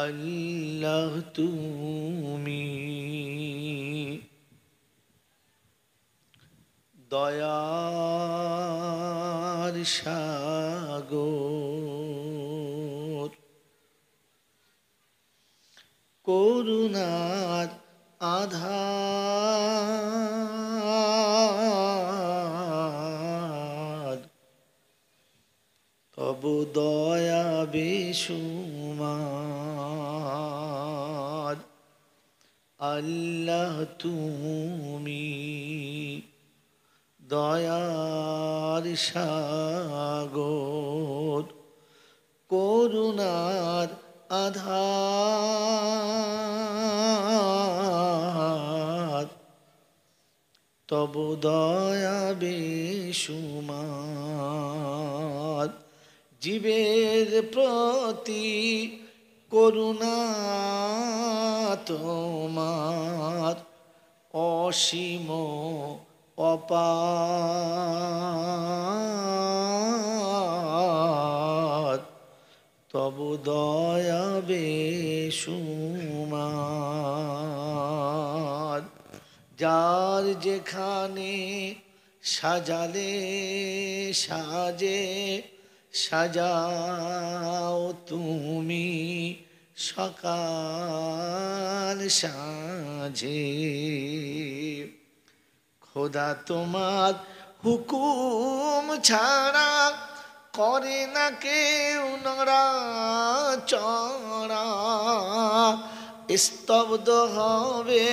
আল্লাহ তুমি দয়ার সাগর, করুণার আধার, তব দয়া বেশুমার। আল্লাহ তুমি দয়ার সাগর, করুণার আধার, তব দয়া বেশুমার। জীবের প্রতি করুণা তোমার অসীম অপার, তব দয়া বেশুমার। যার যেখানে সাজালে সাজে, সাজাও তুমি সকাল সাঁঝে। খোদা তোমার হুকুম ছাড়া করে না কেউ নড়াচড়া, স্তব্ধ হবে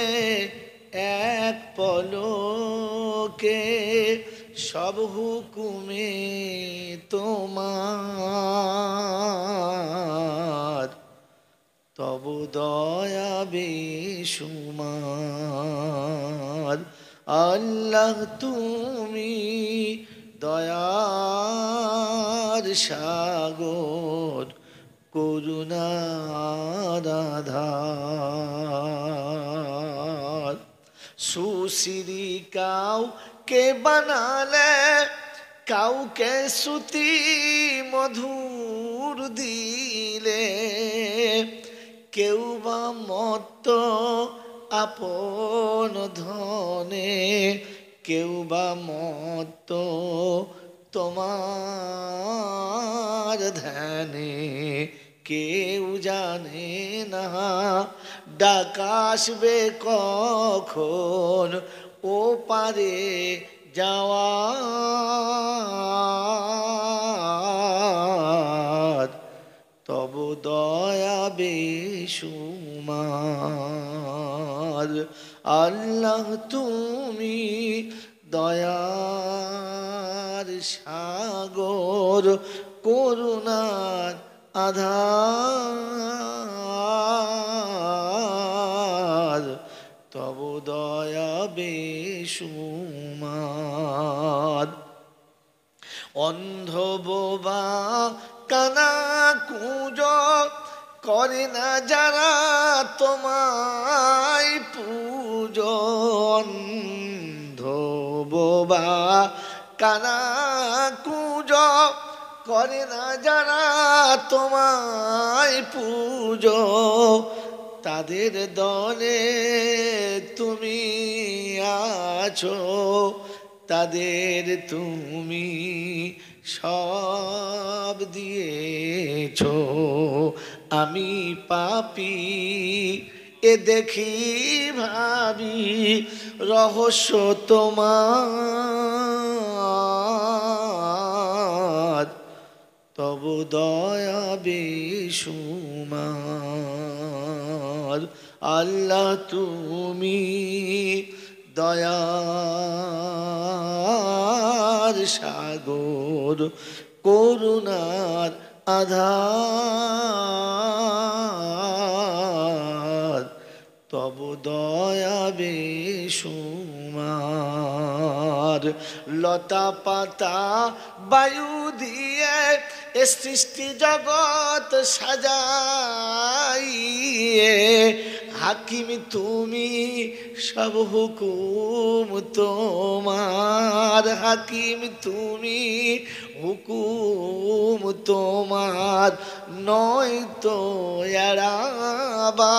এক পলকে সব হুকুমে তোমার, তব দয়া বেশুমার। আল্লাহ তুমি দয়ার সাগর, করুণার আধার। সুশ্রী কাউকে বানালে, কাউকে শ্রুতি মধুর দিলে, কেউ বা মত্ত আপন ধনে, কেউ বা মত্ত তোমার ধ্যানে। কেউ জানে না ডাক আসবে কখন ও পারে যাওয়ার, তব দয়া বেশুমার। আল্লাহ তুমি দয়ার সাগর, করুণার আধার, তব দয়া বেশুমার। অন্ধ বোবা কানা কুঁজ করে না যারা তোমায় পূজো, অন্ধ বোবা কানা কুঁজ করে না যারা তোমায় পূজো, তাদের দলে তুমি আছো, তাদের তুমি সব দিয়েছো। আমি পাপী এ দেখি ভাবি রহস্য তোমার, তব দয়া বেশুমার। আল্লাহ তুমি দয়ার সাগর, করুণার আধার, তব দয়া বেশুমার। লতা পাতা বায়ু দিয়ে এ সৃষ্টি জগৎ সাজাইয়ে, হাকিম তুমি, সব হুকুম তোমার। হাকিম তুমি, হুকুম তোমার, নয় তো এড়াবার।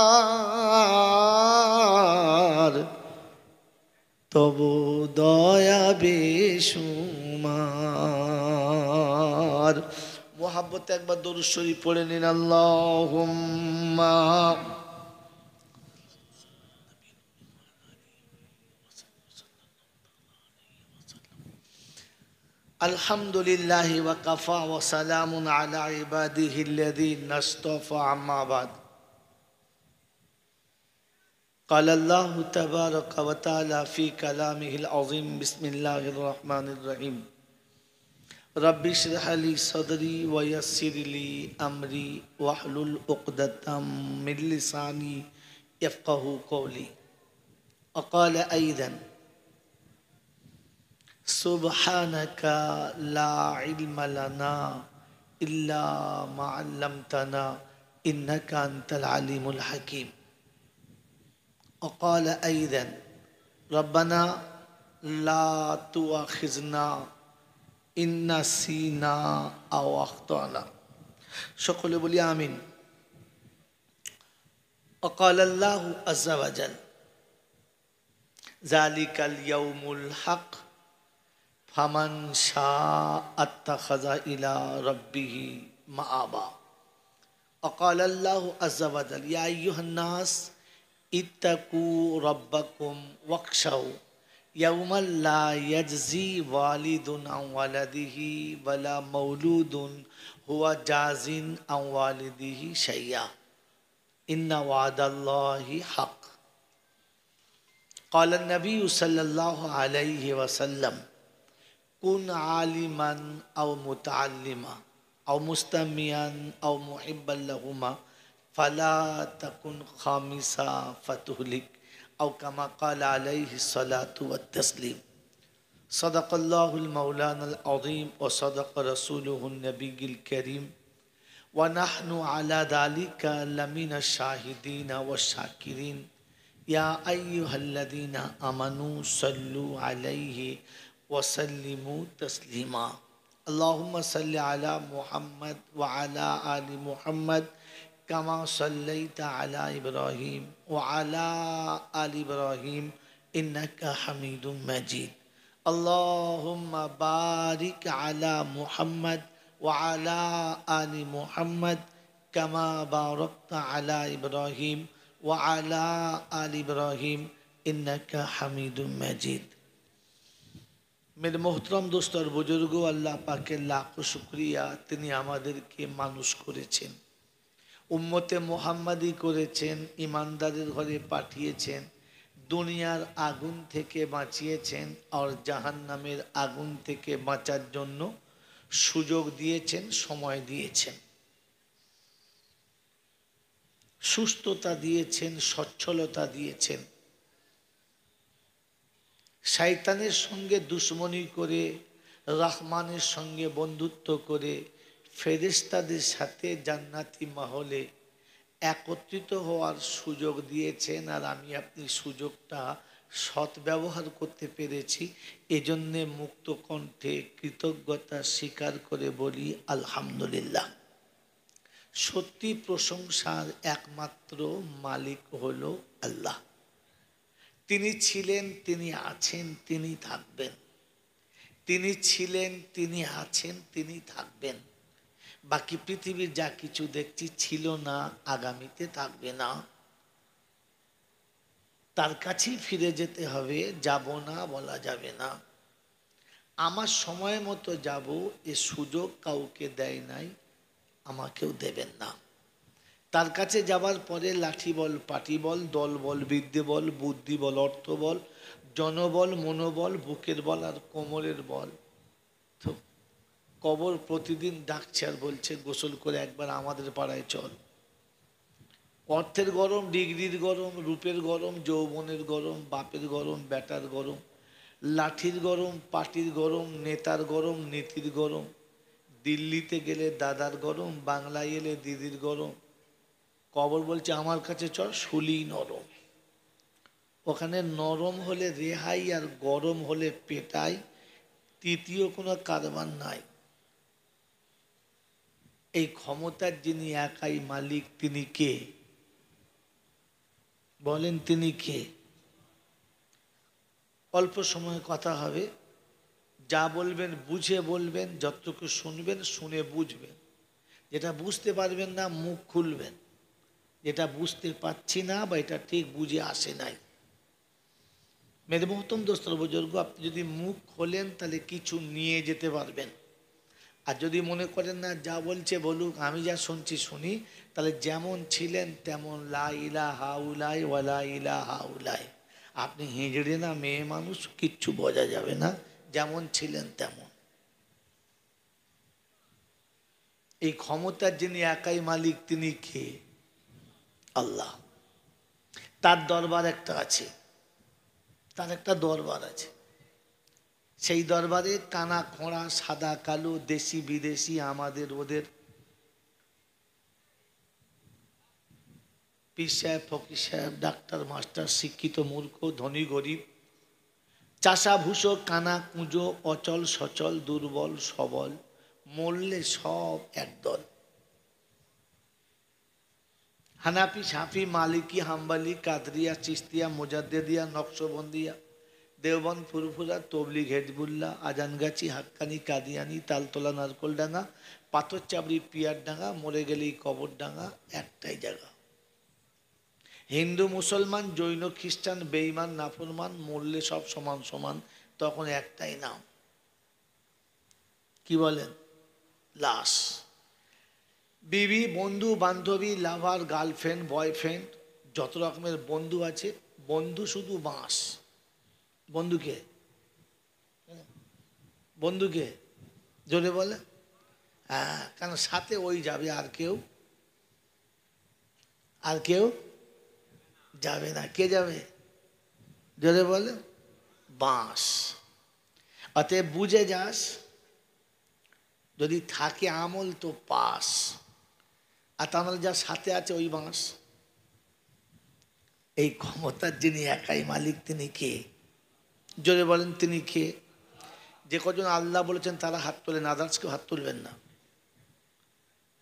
তবু দয়া বেশুমার। মোহাব্বতে একবার দরুদ শরীফ পড়ে নিন। আল্লাহুম্মা আলহামদুলিল্লাহি ওয়া কাফা ওয়া সালামুন আলা ইবাদিহিল্লাযীনা ইসতাফা, আম্মা বাদ। قال الله تبارك وتعالى في كلامه العظيم بسم الله الرحمن الرحيم رب اشرح لي صدري ويسر لي أمري واحلل عقدة من لساني يفقه قولي. وقال أيضا سبحانك لا علم لنا إلا ما علمتنا إنك أنت العليم الحكيم. وقال أيضا ربنا لا تؤاخذنا إن نسينا أو أخطأنا. সকলে বলি আমিন। وقال الله عز وجل ذلك اليوم الحق فمن شاء اتخذ إلى ربه مآبا. وقال الله عز وجل يا أيها الناس اتقوا ربكم واخشوا يوما لا يجزي والد عن ولده ولا مولود هو جاز عن والده شيئا إن وعد الله حق. قال النبي صلى الله عليه وسلم كن عالما أو متعلما أو مستمعا أو محبا لهما فلا تكن خامسا فتهلك أو كما قال عليه الصلاة والتسليم. صدق الله المولانا العظيم وصدق رسوله النبي الكريم ونحن على ذلك لمن الشاهدين والشاكرين. يا أيها الذين آمنوا صلوا عليه وسلموا تسليما. اللهم صل على محمد وعلى آل محمد كما صليت على إبراهيم وعلى آل إبراهيم إنك حميد مجيد. اللهم بارك على محمد وعلى آل محمد كما باركت على إبراهيم وعلى آل إبراهيم إنك حميد مجيد. मेरे मोहतरम दोस्त और बुजुर्गो, अल्लाह पाकेर लाखो शुक्रिया, तिनी आमादेरके मानुष करेछेन, उम्मते मुहाम्मादी करेछेन, ईमानदारेर घरे पाठिয়েছেন, दुनियार आगुन थेके बाँचिয়েছেন और জাহান্নামের आगुन थेके बाँचार जन्य सुयोग दिয়েছেন, समय दिয়েছেন, सुस्थता दिয়েছেন, सচ্ছলতা दिয়েছেন। शैतानेर संगे दुश्मनी करे रहमानेर संगे बंधुत्व करे फेरेस्तादेर साथे जान्नाती महले एकत्रित होवार सुयोग दिएছেন। और आमी आपनी सुयोगटा सत् व्यवहार करते पेरेছি, एजन्य मुक्त कण्ठे कृतज्ञता स्वीकार करे बोली आलহামদুলিল্লাহ। सत्यि प्रशंसार एकमात्र मालिक हलो आल्लाह। তিনি ছিলেন, তিনি আছেন, তিনি থাকবেন। তিনি ছিলেন, তিনি আছেন, তিনি থাকবেন। বাকি পৃথিবীর যা কিছু দেখছি ছিল না, আগামীতে থাকবে না। তার কাছেই ফিরে যেতে হবে, যাব না বলা যাবে না। আমার সময় মতো যাব এ সুযোগ কাউকে দেয় নাই, আমাকেও দেবেন না। তার কাছে যাবার পরে লাঠি বল, পাটি বল, দল বল, বিদ্যে বল, বুদ্ধি বল, অর্থ বল, জনবল, মনোবল, বুকের বল আর কোমরের বল। তো কবর প্রতিদিন ডাকছে আর বলছে গোসল করে একবার আমাদের পাড়ায় চল। অর্থের গরম, ডিগ্রির গরম, রূপের গরম, যৌবনের গরম, বাপের গরম, বেটার গরম, লাঠির গরম, পাটির গরম, নেতার গরম, নীতির গরম। দিল্লিতে গেলে দাদার গরম, বাংলায় এলে দিদির গরম। কবর বলছে আমার কাছে চল, শুলি নরম। ওখানে নরম হলে রেহাই আর গরম হলে পেটাই, তৃতীয় কোনো কারবার নাই। এই ক্ষমতার যিনি একাই মালিক, তিনি কে বলেন? তিনি কে? অল্প সময় কথা হবে, যা বলবেন বুঝে বলবেন, যতটুকু শুনবেন শুনে বুঝবেন। যেটা বুঝতে পারবেন না মুখ খুলবেন, যেটা বুঝতে পারছি না বা এটা ঠিক বুঝে আসে নাই। মেরে মহতম দোস্তর বুজুর্গ, আপনি যদি মুখ খোলেন তাহলে কিছু নিয়ে যেতে পারবেন। আর যদি মনে করেন না যা বলছে বলুক, আমি যা শুনছি শুনি, তাহলে যেমন ছিলেন তেমন লা ইলাহা উলাই ওয়ালা ইলাহা উলাই। আপনি হিজড়ে না মেয়ে মানুষ, কিচ্ছু বোঝা যাবে না, যেমন ছিলেন তেমন। এই ক্ষমতার যিনি একাই মালিক, তিনি কে? আল্লাহ। তার দরবার একটা আছে, তার একটা দরবার আছে। সেই দরবারে কানা খোঁড়া, সাদা কালো, দেশি বিদেশি, আমাদের ওদের, পীর সাহেব, ফকির সাহেব, ডাক্তার মাস্টার, শিক্ষিত মূর্খ, ধনী গরিব, চাষা ভুষো, কানা কুঁজো, অচল সচল, দুর্বল সবল, মরলে সব একদল। হানাফি, সাফি, মালিকি, হাম্বালি, কাদরিয়া, চিস্তিয়া, মোজাদ্দেদিয়া, নকশবন্দিয়া, দেওবন্দ, ফুরফুরা, তবলিগ, হেজবুল্লাহ, আজানগাছি, হাক্কানি, কাদিয়ানি, তালতলা, নারকোলডাঙ্গা, পাথরচাবড়ি, পিয়ারডাঙ্গা, মরে গেলেই কবরডাঙ্গা, একটাই জায়গা। হিন্দু, মুসলমান, জৈন, খ্রিস্টান, বেঈমান, নাফরমান, মরলে সব সমান সমান, তখন একটাই নাম, কি বলেন? লাশ। বিবি, বন্ধু, বান্ধবী, লাভার, গার্লফ্রেন্ড, বয়ফ্রেন্ড, যত রকমের বন্ধু আছে, বন্ধু শুধু বাঁশ। বন্ধুকে, বন্ধুকে জোরে বলে? হ্যাঁ, কেন সাথে ওই যাবে, আর কেউ, আর কেউ যাবে না। কে যাবে? জোরে বলে? বাঁশ। অতএব বুঝে যাস, যদি থাকে আমল তো পাস, আর তা নাহলে যার সাথে আছে ওই বাঁশ। এই ক্ষমতার যিনি একাই মালিক, তিনি কে? জোরে বলেন, তিনি কে? যে কজন আল্লাহ বলেছেন তারা হাত তোলেন, আদার্স কেউ হাত তুলবেন না।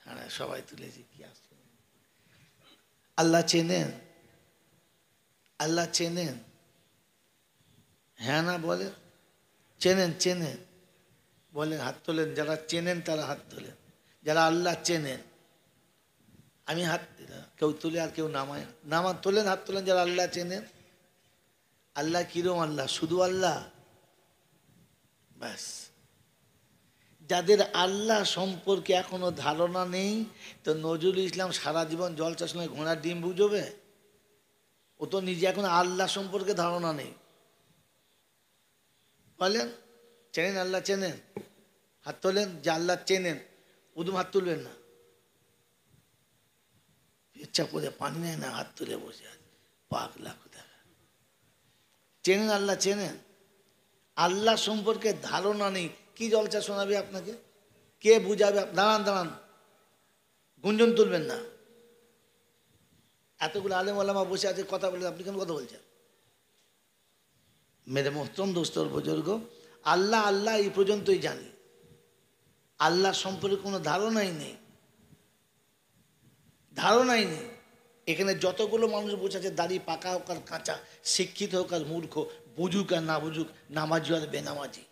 হ্যাঁ, সবাই তুলেছি, কি আসছে? আল্লাহ চেনেন? আল্লাহ চেনেন? হ্যাঁ না বলে? চেনেন? চেনেন? বলেন, হাত তোলেন। যারা চেনেন তারা হাত তোলেন, যারা আল্লাহ চেনেন। আমি হাত, কেউ তুলে আর কেউ নামায়, তোলেন, হাত তোলেন যারা আল্লাহ চেনেন। আল্লাহ কিরম আল্লাহ? শুধু আল্লাহ? ব্যাস। যাদের আল্লাহ সম্পর্কে এখনো ধারণা নেই, তো নজরুল ইসলাম সারা জীবন জলসার সময় ঘোড়ার ডিম বুঝবে? ও তো নিজে এখন আল্লাহ সম্পর্কে ধারণা নেই। বলেন, চেনেন? আল্লাহ চেনেন? হাত তোলেন যে আল্লাহ চেনেন। উদুম হাত তুলবেন না, ইচ্ছা করে পানি নেয় না, হাত তুলে বসে আছে, পাগলা কোথায়। চেনেন? আল্লাহ চেনেন? আল্লাহ সম্পর্কে ধারণা নেই, কি জলসা শোনাবে আপনাকে? কে বুঝাবে? দাঁড়ান দাঁড়ান, গুঞ্জন তুলবেন না। এতগুলো আলেম ওলামা বসে আছে, কথা বলে, আপনি কেন কথা বলছেন? মেরে মোহতরম দোস্তর বুজুর্গ, আল্লাহ আল্লাহ এই পর্যন্তই জানি, আল্লাহ সম্পর্কে কোনো ধারণাই নেই, ধারণাই নেই। এখানে যতগুলো মানুষ বসে আছে, দাড়ি পাকা হোক আর কাঁচা, শিক্ষিত হোক আর মূর্খ, বুঝুক আর না বুঝুক, নামাজি আর বেনামাজি,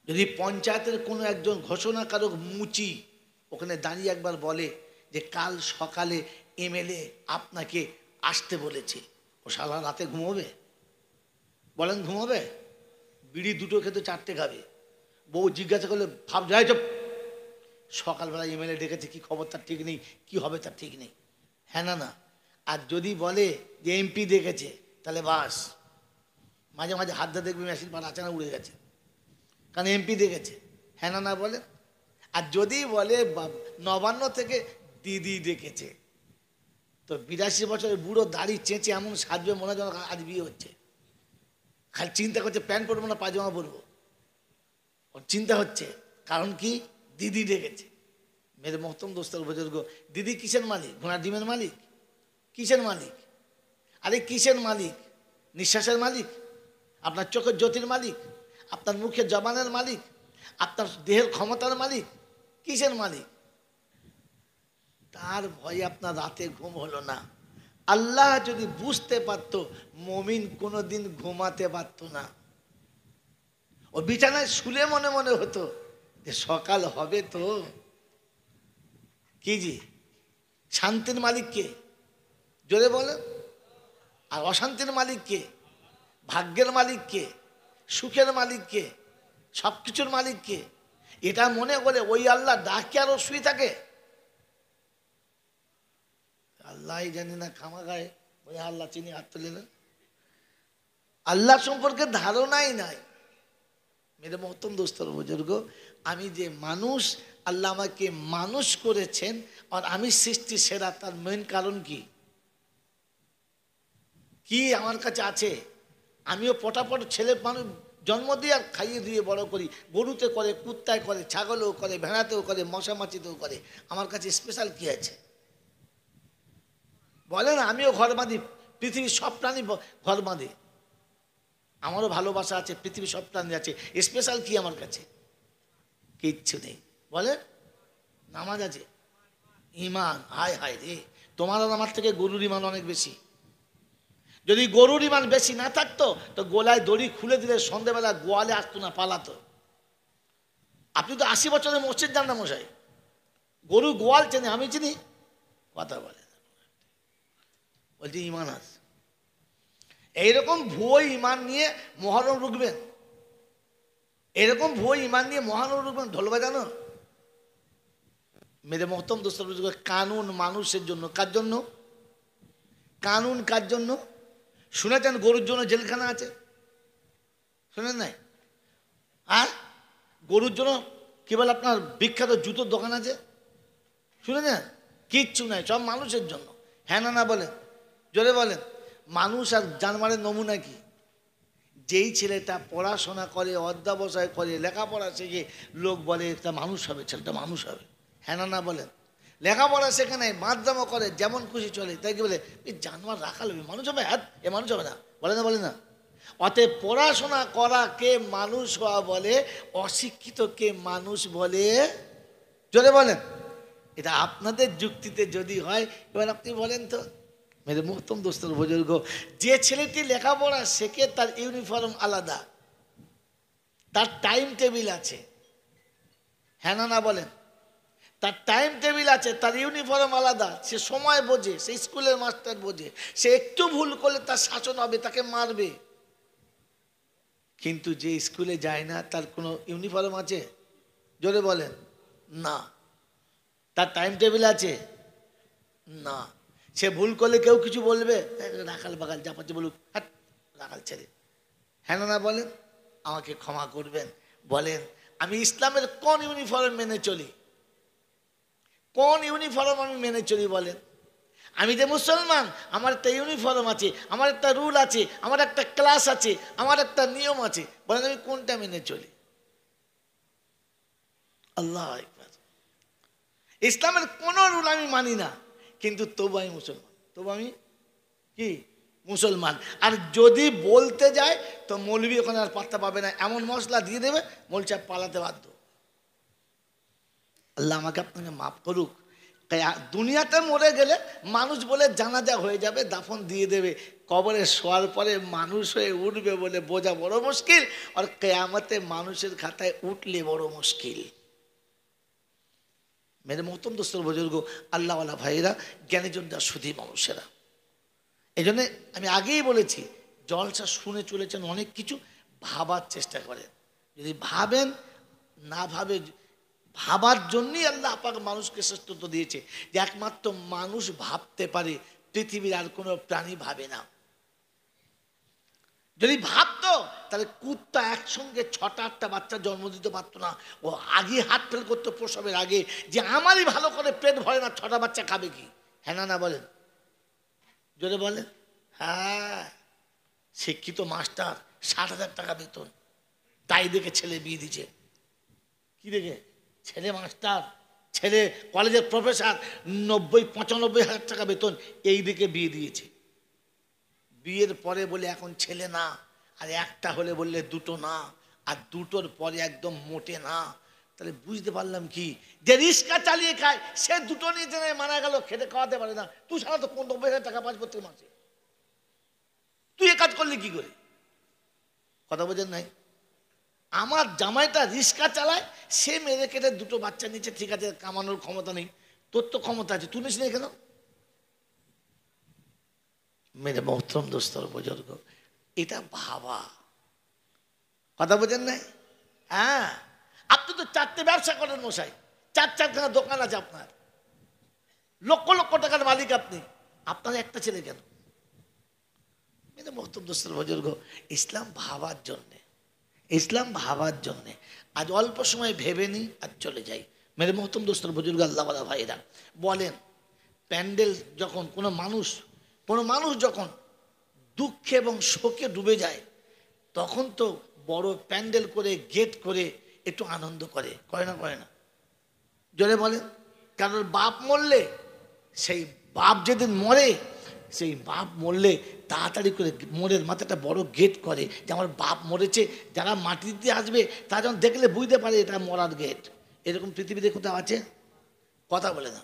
যদি পঞ্চায়েতের কোনো একজন ঘোষণাকারক মুচি ওখানে দাঁড়িয়ে একবার বলে যে কাল সকালে এমএলএ আপনাকে আসতে বলেছে, ও সারা রাতে ঘুমোবে? বলেন, ঘুমোবে? বিড়ি দুটো খেতে চারটে খাবে। বউ জিজ্ঞাসা করলে ভাব যায়, চুপ, সকালবেলা এমএলএ ডেকেছে, কি খবর তার ঠিক নেই, কি হবে তার ঠিক নেই। হ্যাঁ না? না। আর যদি বলে যে এমপি ডেকেছে, তাহলে বাস, মাঝে মাঝে হাত দিয়ে দেখবি মেশিন পার আচানা উড়ে গেছে, কারণ এমপি ডেকেছে। হ্যাঁ না? না বলে? আর যদি বলে নবান্ন থেকে দিদি ডেকেছে, তো 82 বছরের বুড়ো দাড়ি চেঁচে এমন সাজবে মনে হয় যেন আজ বিয়ে হচ্ছে। খালি চিন্তা করছে প্যান্ট পরবো না পায়জামা পরবো, ওর চিন্তা হচ্ছে। কারণ কি? দিদি ডেকেছে। মেরে মহতম দোস্তর বুজুর্গ, দিদি কিসের মালিক? ঘোড়া ডিমের মালিক? কিসের মালিক? আরে কিসের মালিক? নিঃশ্বাসের মালিক? আপনার চোখের জ্যোতির মালিক? আপনার মুখের জবানের মালিক? আপনার দেহের ক্ষমতার মালিক? কিসের মালিক? তার ভয়ে আপনার রাতে ঘুম হলো না। আল্লাহ যদি বুঝতে পারতো, মুমিন কোনোদিন ঘুমাতে পারত না। ও বিছানায় শুলে মনে মনে হতো যে সকাল হবে তো। কি জি, শান্তির মালিক কে? জোরে বলেন। আর অশান্তির মালিক কে? ভাগ্যের মালিক কে? সুখের মালিক কে? সব কিছুর মালিক কে? এটা মনে করে ওই আল্লাহ ডাকে আরো শুয়ে থাকে? আল্লাহ জানি না, খামা গায়ে ওই আল্লাহ চিনি হাত তুলে না। আল্লাহ সম্পর্কে ধারণাই নাই। মেরে মহতম দোস্তর বুজুর্গ, আমি যে মানুষ, আল্লাহ আমাকে মানুষ করেছেন আর আমি সৃষ্টি সেরা, তার মেন কারণ কি? কি আমার কাছে আছে? আমিও পটাপট ছেলে মানুষ জন্ম দিয়ে আর খাইয়ে দিয়ে বড় করি। গরুতে করে, কুত্তায় করে, ছাগলেও করে, ভেড়াতেও করে, মশা মাছিতেও করে। আমার কাছে স্পেশাল কি আছে বলেন? আমিও ঘর বাঁধি, পৃথিবীর সব প্রাণী ঘর বাঁধে। আমারও ভালোবাসা আছে, পৃথিবীর সব প্রাণী আছে। স্পেশাল কি আমার কাছে? কিচ্ছু নেই। বলেন, নামাজ আছে, ইমান। হায় হায় রে, তোমার আর আমার থেকে গরুর ইমান অনেক বেশি। যদি গরুর ইমান বেশি না থাকতো তো গোলায় দড়ি খুলে দিলে সন্ধ্যেবেলা গোয়ালে আসতো না, পালাতো। আপনি তো 80 বছরের মসজিদ যান না মশাই, গরু গোয়াল চেনে, আমি চিনি? কথা বলে বলছি ইমান আছে। এইরকম ভুয়ো ইমান নিয়ে মহরম রুখবেন, এরকম ভুয়ো ইমান নিয়ে মহারম রুখবেন, ঢোল বাজানো। মেরে মহতম দোস্তর, কানুন মানুষের জন্য। কার জন্য কানুন? কার জন্য? শুনেছেন গরুর জন্য জেলখানা আছে? শুনেন নাই? আর গরুর জন্য কি বলে আপনার বিখ্যাত জুতোর দোকান আছে? শুনেছেন? কিচ্ছু নাই, সব মানুষের জন্য। হ্যাঁ না না বলেন, জোরে বলেন। মানুষ আর জানোয়ারের নমুনা কি? যেই ছেলেটা পড়াশোনা করে, অধ্যবসায় করে, লেখাপড়া শিখে, লোক বলে একটা মানুষ হবে, ছেলেটা মানুষ হবে। হ্যাঁ না না বলেন। লেখাপড়া শেখে নাই, বাদদামো করে, যেমন খুশি চলে, তাই কি বলে এই জানোয়ার রাখাল হবে, মানুষ হবে? হ্যাঁ, এ মানুষ হবে না, বলে না, বলে না। অতএব পড়াশোনা করা কে মানুষ হওয়া বলে, অশিক্ষিত কে মানুষ বলে? জোরে বলেন। এটা আপনাদের যুক্তিতে যদি হয়, এবার আপনি বলেন তো। মেরে মুহতম দোস্তর বুজুর্গ, যে ছেলেটি লেখাপড়া শেখে তার ইউনিফর্ম আলাদা, তার টাইম টেবিল আছে। হ্যাঁ না না বলেন। তার টাইম টেবিল আছে, তার ইউনিফর্ম আলাদা, সে সময় বোঝে, সে স্কুলের মাস্টার বোঝে। সে একটু ভুল করলে তার শাসন হবে, তাকে মারবে। কিন্তু যে স্কুলে যায় না, তার কোনো ইউনিফর্ম আছে? জোরে বলেন না। তার টাইম টেবিল আছে? না। সে ভুল করলে কেউ কিছু বলবে? রাখাল বাগাল যা পাচ্ছে বলুক, হ্যাঁ রাখাল ছেলে। হ্যাঁ না বলেন। আমাকে ক্ষমা করবেন, বলেন আমি ইসলামের কোন ইউনিফর্ম মেনে চলি? কোন ইউনিফর্ম আমি মেনে চলি বলেন? আমি যে মুসলমান, আমার একটা ইউনিফর্ম আছে, আমার একটা রুল আছে, আমার একটা ক্লাস আছে, আমার একটা নিয়ম আছে। বলেন আমি কোনটা মেনে চলি? আল্লাহ আকবার। ইসলামের কোন রুল আমি মানি না, কিন্তু তবু আমি মুসলমান। তবু আমি কি মুসলমান। আর যদি বলতে যায় তো মৌলবি ওখানে আর পাত্তা পাবে না, এমন মশলা দিয়ে দেবে মৌলবি সাহেব পালাতে বাধ্য। আল্লাহ আমাকে আপনাকে মাফ করুক। দুনিয়াতে মরে গেলে মানুষ বলে জানাজা হয়ে যাবে, দাফন দিয়ে দেবে, কবরে শোয়ার পরে মানুষ হয়ে উঠবে বলে বোঝা বড় মুশকিল, আর কিয়ামতে মানুষের খাতায় উঠলে বড় মুশকিল। মেরে মহতম দোস্তর বুজুর্গ, আল্লাহওয়ালা ভাইয়েরা, জ্ঞানীজনরা, সুধী মানুষেরা, এই জন্যে আমি আগেই বলেছি, জলসা শুনে চলেছেন অনেক কিছু, ভাবার চেষ্টা করেন। যদি ভাবেন, না ভাবে, ভাবার জন্যই আল্লাহ পাক মানুষকে শ্রেষ্ঠত্ব দিয়েছে, যে একমাত্র মানুষ ভাবতে পারে, পৃথিবীর আর কোনো প্রাণী ভাবে না। যদি ভাবতো তাহলে কুত্তা একসঙ্গে 6-8টা বাচ্চা জন্ম দিতে পারতো না। ও আগে হাত ফেল করতো প্রসবের আগে, যে আমারই ভালো করে পেট ভরে না, 6টা বাচ্চা খাবে কি? হ্যাঁ না বলেন, জোরে বলেন। হ্যাঁ, শিক্ষিত মাস্টার, 60,000 টাকা বেতন, তাই দেখে ছেলে বিয়ে দিচ্ছে। কি দেখে? ছেলে মাস্টার, ছেলে কলেজের প্রফেসর, 90-95 হাজার টাকা বেতন, এই দিকে বিয়ে দিয়েছে। বিয়ের পরে বলে এখন ছেলে না, আর একটা হলে বললে দুটো না, আর দুটোর পরে একদম মোটে না। তাহলে বুঝতে পারলাম কি, যে রিক্সা চালিয়ে খায় সে দুটো নিয়ে মারা গেল, খেতে খাওয়াতে পারে না। তুই সারা তো 90,000 টাকা পাস প্রত্যেক মাসে, তুই এ কাজ করলি কি করে? কথা বোঝেন নাই? আমার জামাইটা রিক্সা চালায়, সে মেরে কেটে দুটো বাচ্চা নিচ্ছে, ঠিক আছে, কামানোর ক্ষমতা নেই, তোর তো ক্ষমতা আছে, তুই নিস না কেন? মেরে মোহতরম দোস্তর বুজুর্গ, এটা ভাবা। কথা বোঝেন নাই? হ্যাঁ, আপনি তো 4টে ব্যবসা করেন মশাই, 4-4খানা দোকান আছে আপনার, লক্ষ লক্ষ টাকার মালিক আপনি, আপনার একটা ছেলে কেন? মেরে মোহতরম দোস্তর বুজুর্গ, ইসলাম ভাবার জন্যে, ইসলাম ভাবার জন্যে। আজ অল্প সময় ভেবে নিই আর চলে যাই। মেরে মোহতরম দোস্তর বুজুর্গ, আল্লাহওয়ালা ভাইরা বলেন, প্যান্ডেল যখন কোনো মানুষ যখন দুঃখে এবং শোকে ডুবে যায়, তখন তো বড় প্যান্ডেল করে, গেট করে একটু আনন্দ করে, করে না? করে না? জোরে বলেন। কারণ বাপ মরলে, সেই বাপ যেদিন মরে, সেই বাপ মরলে তাড়াতাড়ি করে মোড়ের মাথাটা বড় গেট করে, যে আমার বাপ মরেছে, যারা মাটি দিতে আসবে তারা যখন দেখলে বুঝতে পারে এটা মরার গেট। এরকম পৃথিবীতে কোথাও আছে? কথা বলে না।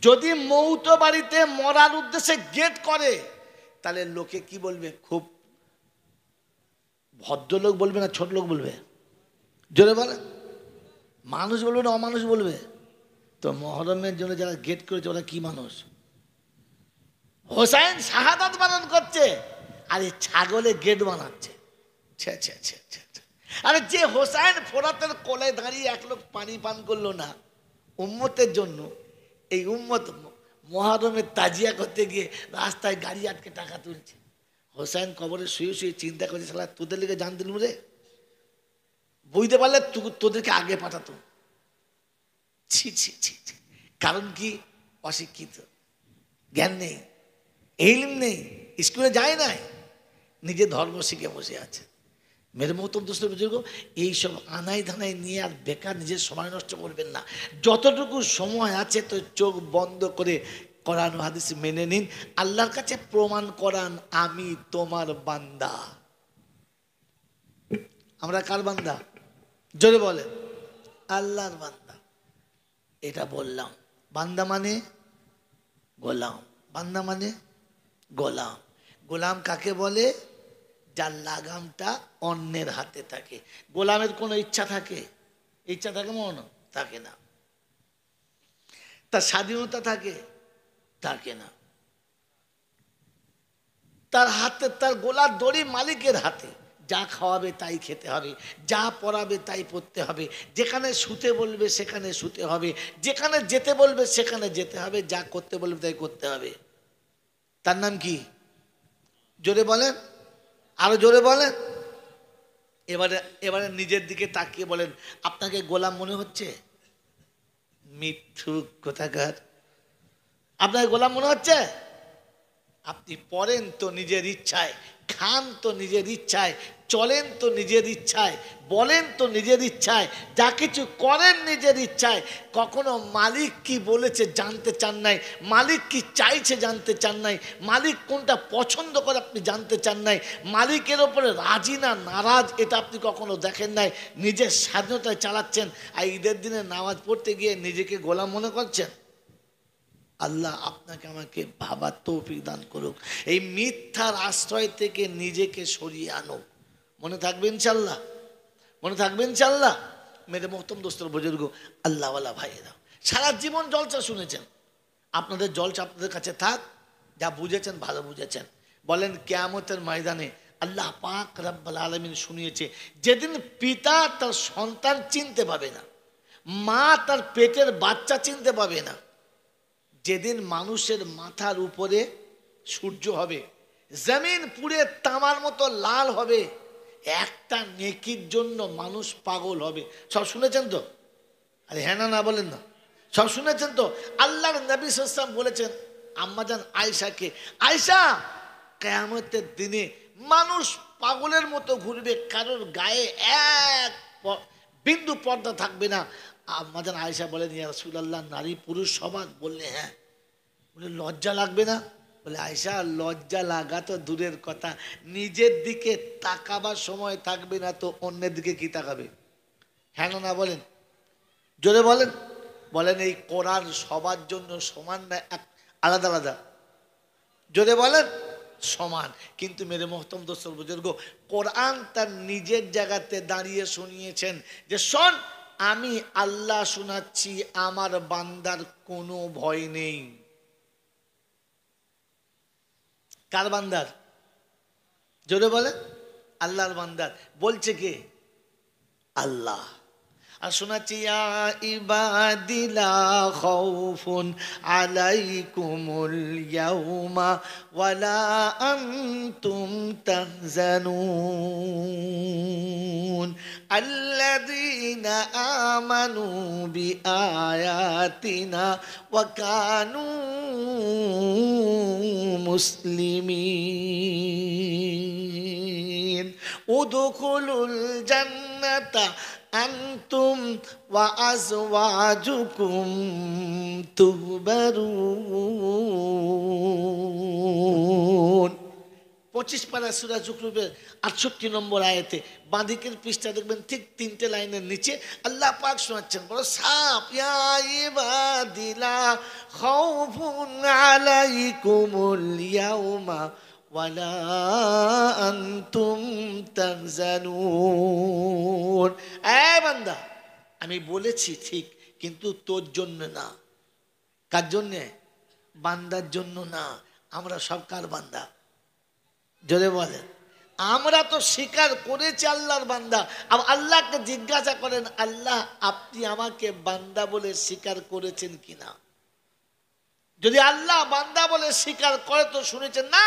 যদি মৌত বাড়িতে মরার উদ্দেশ্যে গেট করে, তাহলে লোকে কি বলবে? খুব ভদ্রলোক বলবে না ছোট লোক বলবে? জোরে বলে। মানুষ বলবে না অমানুষ বলবে? তো মহরমের জন্য যারা গেট করেছে ওরা কি মানুষ? হোসাইন শাহাদাত বানান করছে, আর এই ছাগলে গেট বানাচ্ছে। আরে যে হোসাইন ফোরাতের কোলে দাঁড়িয়ে 1 লোক পানি পান করলো না উম্মতের জন্য, এই উম্মত মহরমের তাজিয়া করতে গিয়ে রাস্তায় গাড়ি আটকে টাকা তুলছে। হোসাইন কবরে শুয়ে শুয়ে চিন্তা করছে, শালা তোদের লিগে জান দিলুম রে, বুঝতে পারলে তোদেরকে আগে পাঠাতো। ছি ছি ছি ছি। কারণ কি? অশিক্ষিত, জ্ঞান নেই, ইলম নেই, স্কুলে যায় নাই, নিজে ধর্ম শিখে বসে আছে। মেরে মহতরম দোস্ত বুজুর্গ, এইসব আনাই ধানাই নিয়ে আর বেকার নিজের সময় নষ্ট করবেন না। যতটুকু সময় আছে তো চোখ বন্ধ করে কোরআন ও হাদিস মেনে নিন, আল্লাহর কাছে প্রমাণ করান আমি তোমার বান্দা। আমরা কার বান্দা? জোরে বলে। আল্লাহর বান্দা। এটা বললাম। বান্দা মানে গোলাম, বান্দা মানে গোলাম। গোলাম কাকে বলে? যার লাগামটা অন্যের হাতে থাকে। গোলামের কোনো ইচ্ছা থাকে? ইচ্ছা থাকে? মনে থাকে না। তার স্বাধীনতা থাকে? থাকে না। তার হাতে, তার গোলার দড়ি মালিকের হাতে। যা খাওয়াবে তাই খেতে হবে, যা পড়াবে তাই পড়তে হবে, যেখানে শুতে বলবে সেখানে শুতে হবে, যেখানে যেতে বলবে সেখানে যেতে হবে, যা করতে বলবে তাই করতে হবে। তার নাম কি? জোরে বলেন, আরো জোরে বলেন। এবারে নিজের দিকে তাকিয়ে বলেন, আপনাকে গোলাম মনে হচ্ছে? মিথ্যুক কোথাকার। আপনাকে গোলাম মনে হচ্ছে? আপনি পড়েন তো নিজের ইচ্ছায়, খান তো নিজের ইচ্ছায়, চলেন তো নিজের ইচ্ছায়, বলেন তো নিজের ইচ্ছায়, যা কিছু করেন নিজের ইচ্ছায়। কখনো মালিক কি বলেছে জানতে চান নাই, মালিক কি চাইছে জানতে চান নাই, মালিক কোনটা পছন্দ করে আপনি জানতে চান নাই, মালিকের ওপরে রাজি না নারাজ এটা আপনি কখনো দেখেন নাই। নিজের স্বাধীনতায় চালাচ্ছেন, আর ঈদের দিনে নামাজ পড়তে গিয়ে নিজেকে গোলাম মনে করছেন। আল্লাহ আপনাকে আমাকে ভাবার তৌফিক দান করুক। এই মিথ্যার আশ্রয় থেকে নিজেকে সরিয়ে আনুক। মনে থাকবে ইনশাল্লাহ, মনে থাকবে ইনশাল্লাহ। মেরে মোহতরম দোস্তর বুজুর্গ, আল্লাহওয়ালা ভাইয়েরা, সারা জীবন জলসা শুনেছেন, আপনাদের জলসা আপনাদের কাছে থাক, যা বুঝেছেন ভালো বুঝেছেন। বলেন কিয়ামতের ময়দানে আল্লাহ পাক রব্বুল আলামিন শুনিয়েছে, যেদিন পিতা তার সন্তান চিনতে পাবে না, মা তার পেটের বাচ্চা চিনতে পাবে না, যেদিন মানুষের মাথার উপরে সূর্য হবে, জমিন পুড়ে তামার মতো লাল হবে, একটা নেকির জন্য মানুষ পাগল হবে। সব শুনেছেন তো? আরে হ্যাঁ না বলেন না? সব শুনেছেন তো? আল্লাহর নবী সাল্লাল্লাহু আলাইহি ওয়াসাল্লাম বলেছেন আম্মাজান আয়েশাকে, আয়েশা, কিয়ামতের দিনে মানুষ পাগলের মতো ঘুরবে, কারোর গায়ে এক বিন্দু পর্দা থাকবে না, আম্মাজান আয়েশা বলেন, ইয়া রাসূলুল্লাহ, নারী পুরুষ সমান? বললে হ্যাঁ। বলে লজ্জা লাগবে না? বলে আয়েশা, লজ্জা লাগা তো দূরের কথা, নিজের দিকে তাকাবার সময় থাকবে না তো অন্যের দিকে কি তাকাবে? হ্যাঁ না বলেন, জোরে বলেন। বলেন এই কোরআন সবার জন্য সমান না আলাদা আলাদা? জোরে বলেন সমান। কিন্তু মেরে মোহতরম দোস্ত বুজুর্গ, কোরআন তার নিজের জায়গাতে দাঁড়িয়ে শুনিয়েছেন যে শোন, আমি আল্লাহ শোনাচ্ছি, আমার বান্দার কোনো ভয় নেই। কার বান্দার? জোরে বলেন। আল্লাহর বান্দার। বলছে কে? আল্লাহ। আর শোনাচ্ছি, ইয়া ইবাদি লা খাউফুন আলাইকুমুল ইয়াউমা ওয়ালা আনতুম তাহজানুন আল্লাযীনা আমানু বিআয়াতিনা ওয়া কানু মুসলিমিন উদখুলুল জান্নাতা আনতুম ওয়া আজওয়াজুকুম তুহবারুন। 25 পারা সূরা যুখরুফের 68 নম্বর আয়াতে বাঁদিকের পৃষ্ঠা দেখবেন, ঠিক 3টে লাইনের নিচে আল্লাহ পাক শোনাচ্ছেন বড় সাপ, ইয়া ইবাদি লা খাউফুন আলাইকুমুল ইয়াউমা ওয়ালা আনতুম তাহজানুন। এ বান্দা, আমি বলেছি ঠিক, কিন্তু তোর জন্য না। কার জন্যে? বান্দার জন্য না। আমরা সব কার বান্দা? জোরে বলেন। আমরা তো স্বীকার করেছি আল্লাহর বান্দা। আল্লাহকে জিজ্ঞাসা করেন, আল্লাহ আপনি আমাকে বান্দা বলে স্বীকার করেছেন কিনা? যদি আল্লাহ বান্দা বলে স্বীকার করে তো শুনেছেন না,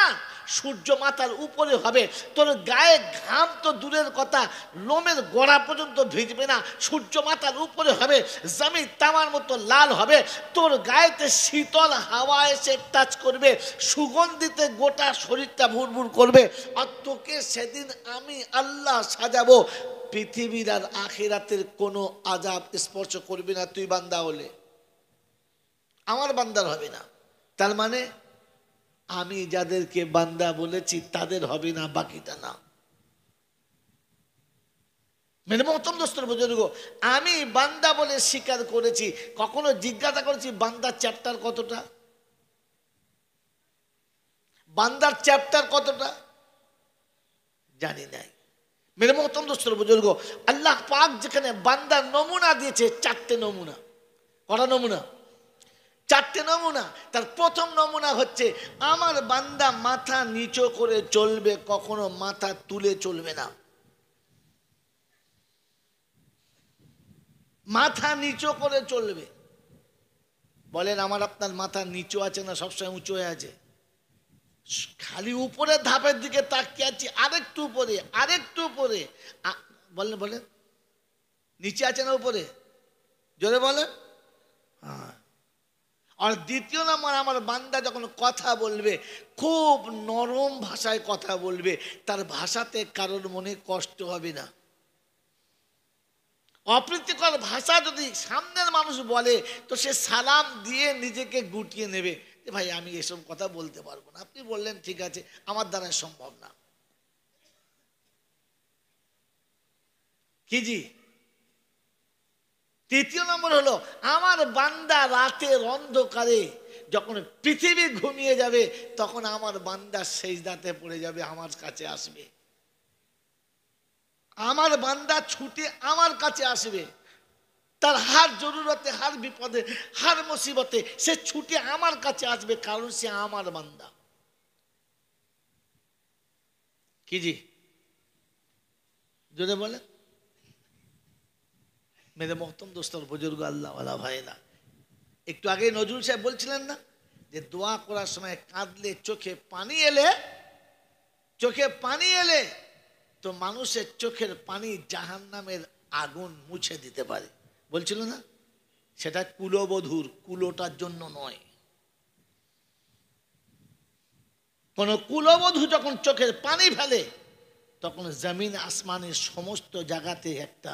সূর্য মাথার উপরে হবে, তোর গায়ে ঘাম তো দূরের কথা, লোমের গোড়া পর্যন্ত ভিজবে না, সূর্য মাথার উপরে হবে, জমি তামার মতো লাল হবে, তোর গায়েতে শীতল হাওয়া এসে টাচ করবে, সুগন্ধিতে গোটা শরীরটা ভুরভুর করবে। আর তোকে সেদিন আমি আল্লাহ সাজাবো, পৃথিবীর আর আখিরাতের কোনো আযাব স্পর্শ করবে না তুই বান্দা হলে, আমার বান্দার হবে না। তার মানে আমি যাদেরকে বান্দা বলেছি তাদের হবে না, বাকিটা না। মেরে মোহতরম দোস্তর বুজুর্গ, আমি বান্দা বলে স্বীকার করেছি। কখনো জিজ্ঞাসা করেছি বান্দার চ্যাপ্টার কতটা? বান্দার চ্যাপ্টার কতটা জানি নাই। মেরে মোহতরম দোস্তর বুজুর্গ, আল্লাহ পাক যেখানে বান্দার নমুনা দিয়েছে, 4টে নমুনা। কটা নমুনা? 4টে নমুনা। তার প্রথম নমুনা হচ্ছে, আমার বান্দা মাথা নিচু করে চলবে, কখনো মাথা তুলে চলবে না। মাথা নিচু করে চলবে। বলেন আমার আপনার মাথা নিচু আছে না সবসময় উঁচু হয়ে আছে? খালি উপরে ধাপের দিকে তাকিয়ে আছি, আরেকটু উপরে, আরেকটু উপরে। বলেন বলেন, নিচে আছে না উপরে? জোরে বলেন। হ্যাঁ। আর দ্বিতীয় নম্বর, আমার বান্দা যখন কথা বলবে খুব নরম ভাষায় কথা বলবে, তার ভাষাতে কারোর মনে কষ্ট হবে না। অপ্রীতিকর ভাষা যদি সামনের মানুষ বলে তো সে সালাম দিয়ে নিজেকে গুটিয়ে নেবে, যে ভাই আমি এসব কথা বলতে পারবো না, আপনি বললেন ঠিক আছে, আমার দ্বারা সম্ভব না। কি জি? তৃতীয় নম্বর হলো, আমার বান্দা রাতের অন্ধকারে যখন পৃথিবী ঘুমিয়ে যাবে তখন আমার বান্দা সেজদাতে পড়ে যাবে, আমার কাছে আসবে। আমার বান্দা ছুটে আমার কাছে আসবে, তার হার জরুরতে, হার বিপদে, হার মুসিবতে সে ছুটে আমার কাছে আসবে, কারণ সে আমার বান্দা। কি জি? যদি বলে মেরে মোহতরম দোস্তর বুজুর্গ আল্লাহওয়ালা ভাইরা, একটু আগে নজরুল সাহেব বলছিলেন না যে দোয়া করার সময় কাঁদলে চোখে পানি এলে, চোখে পানি এলে তো মানুষের চোখের পানি জাহান্নামের আগুন মুছে দিতে পারে, বলছিল না? সেটা কুলবধূর, কুলোটার জন্য নয়। কোন কুলবধূ যখন চোখের পানি ফেলে তখন জমিন আসমানের সমস্ত জায়গাতে একটা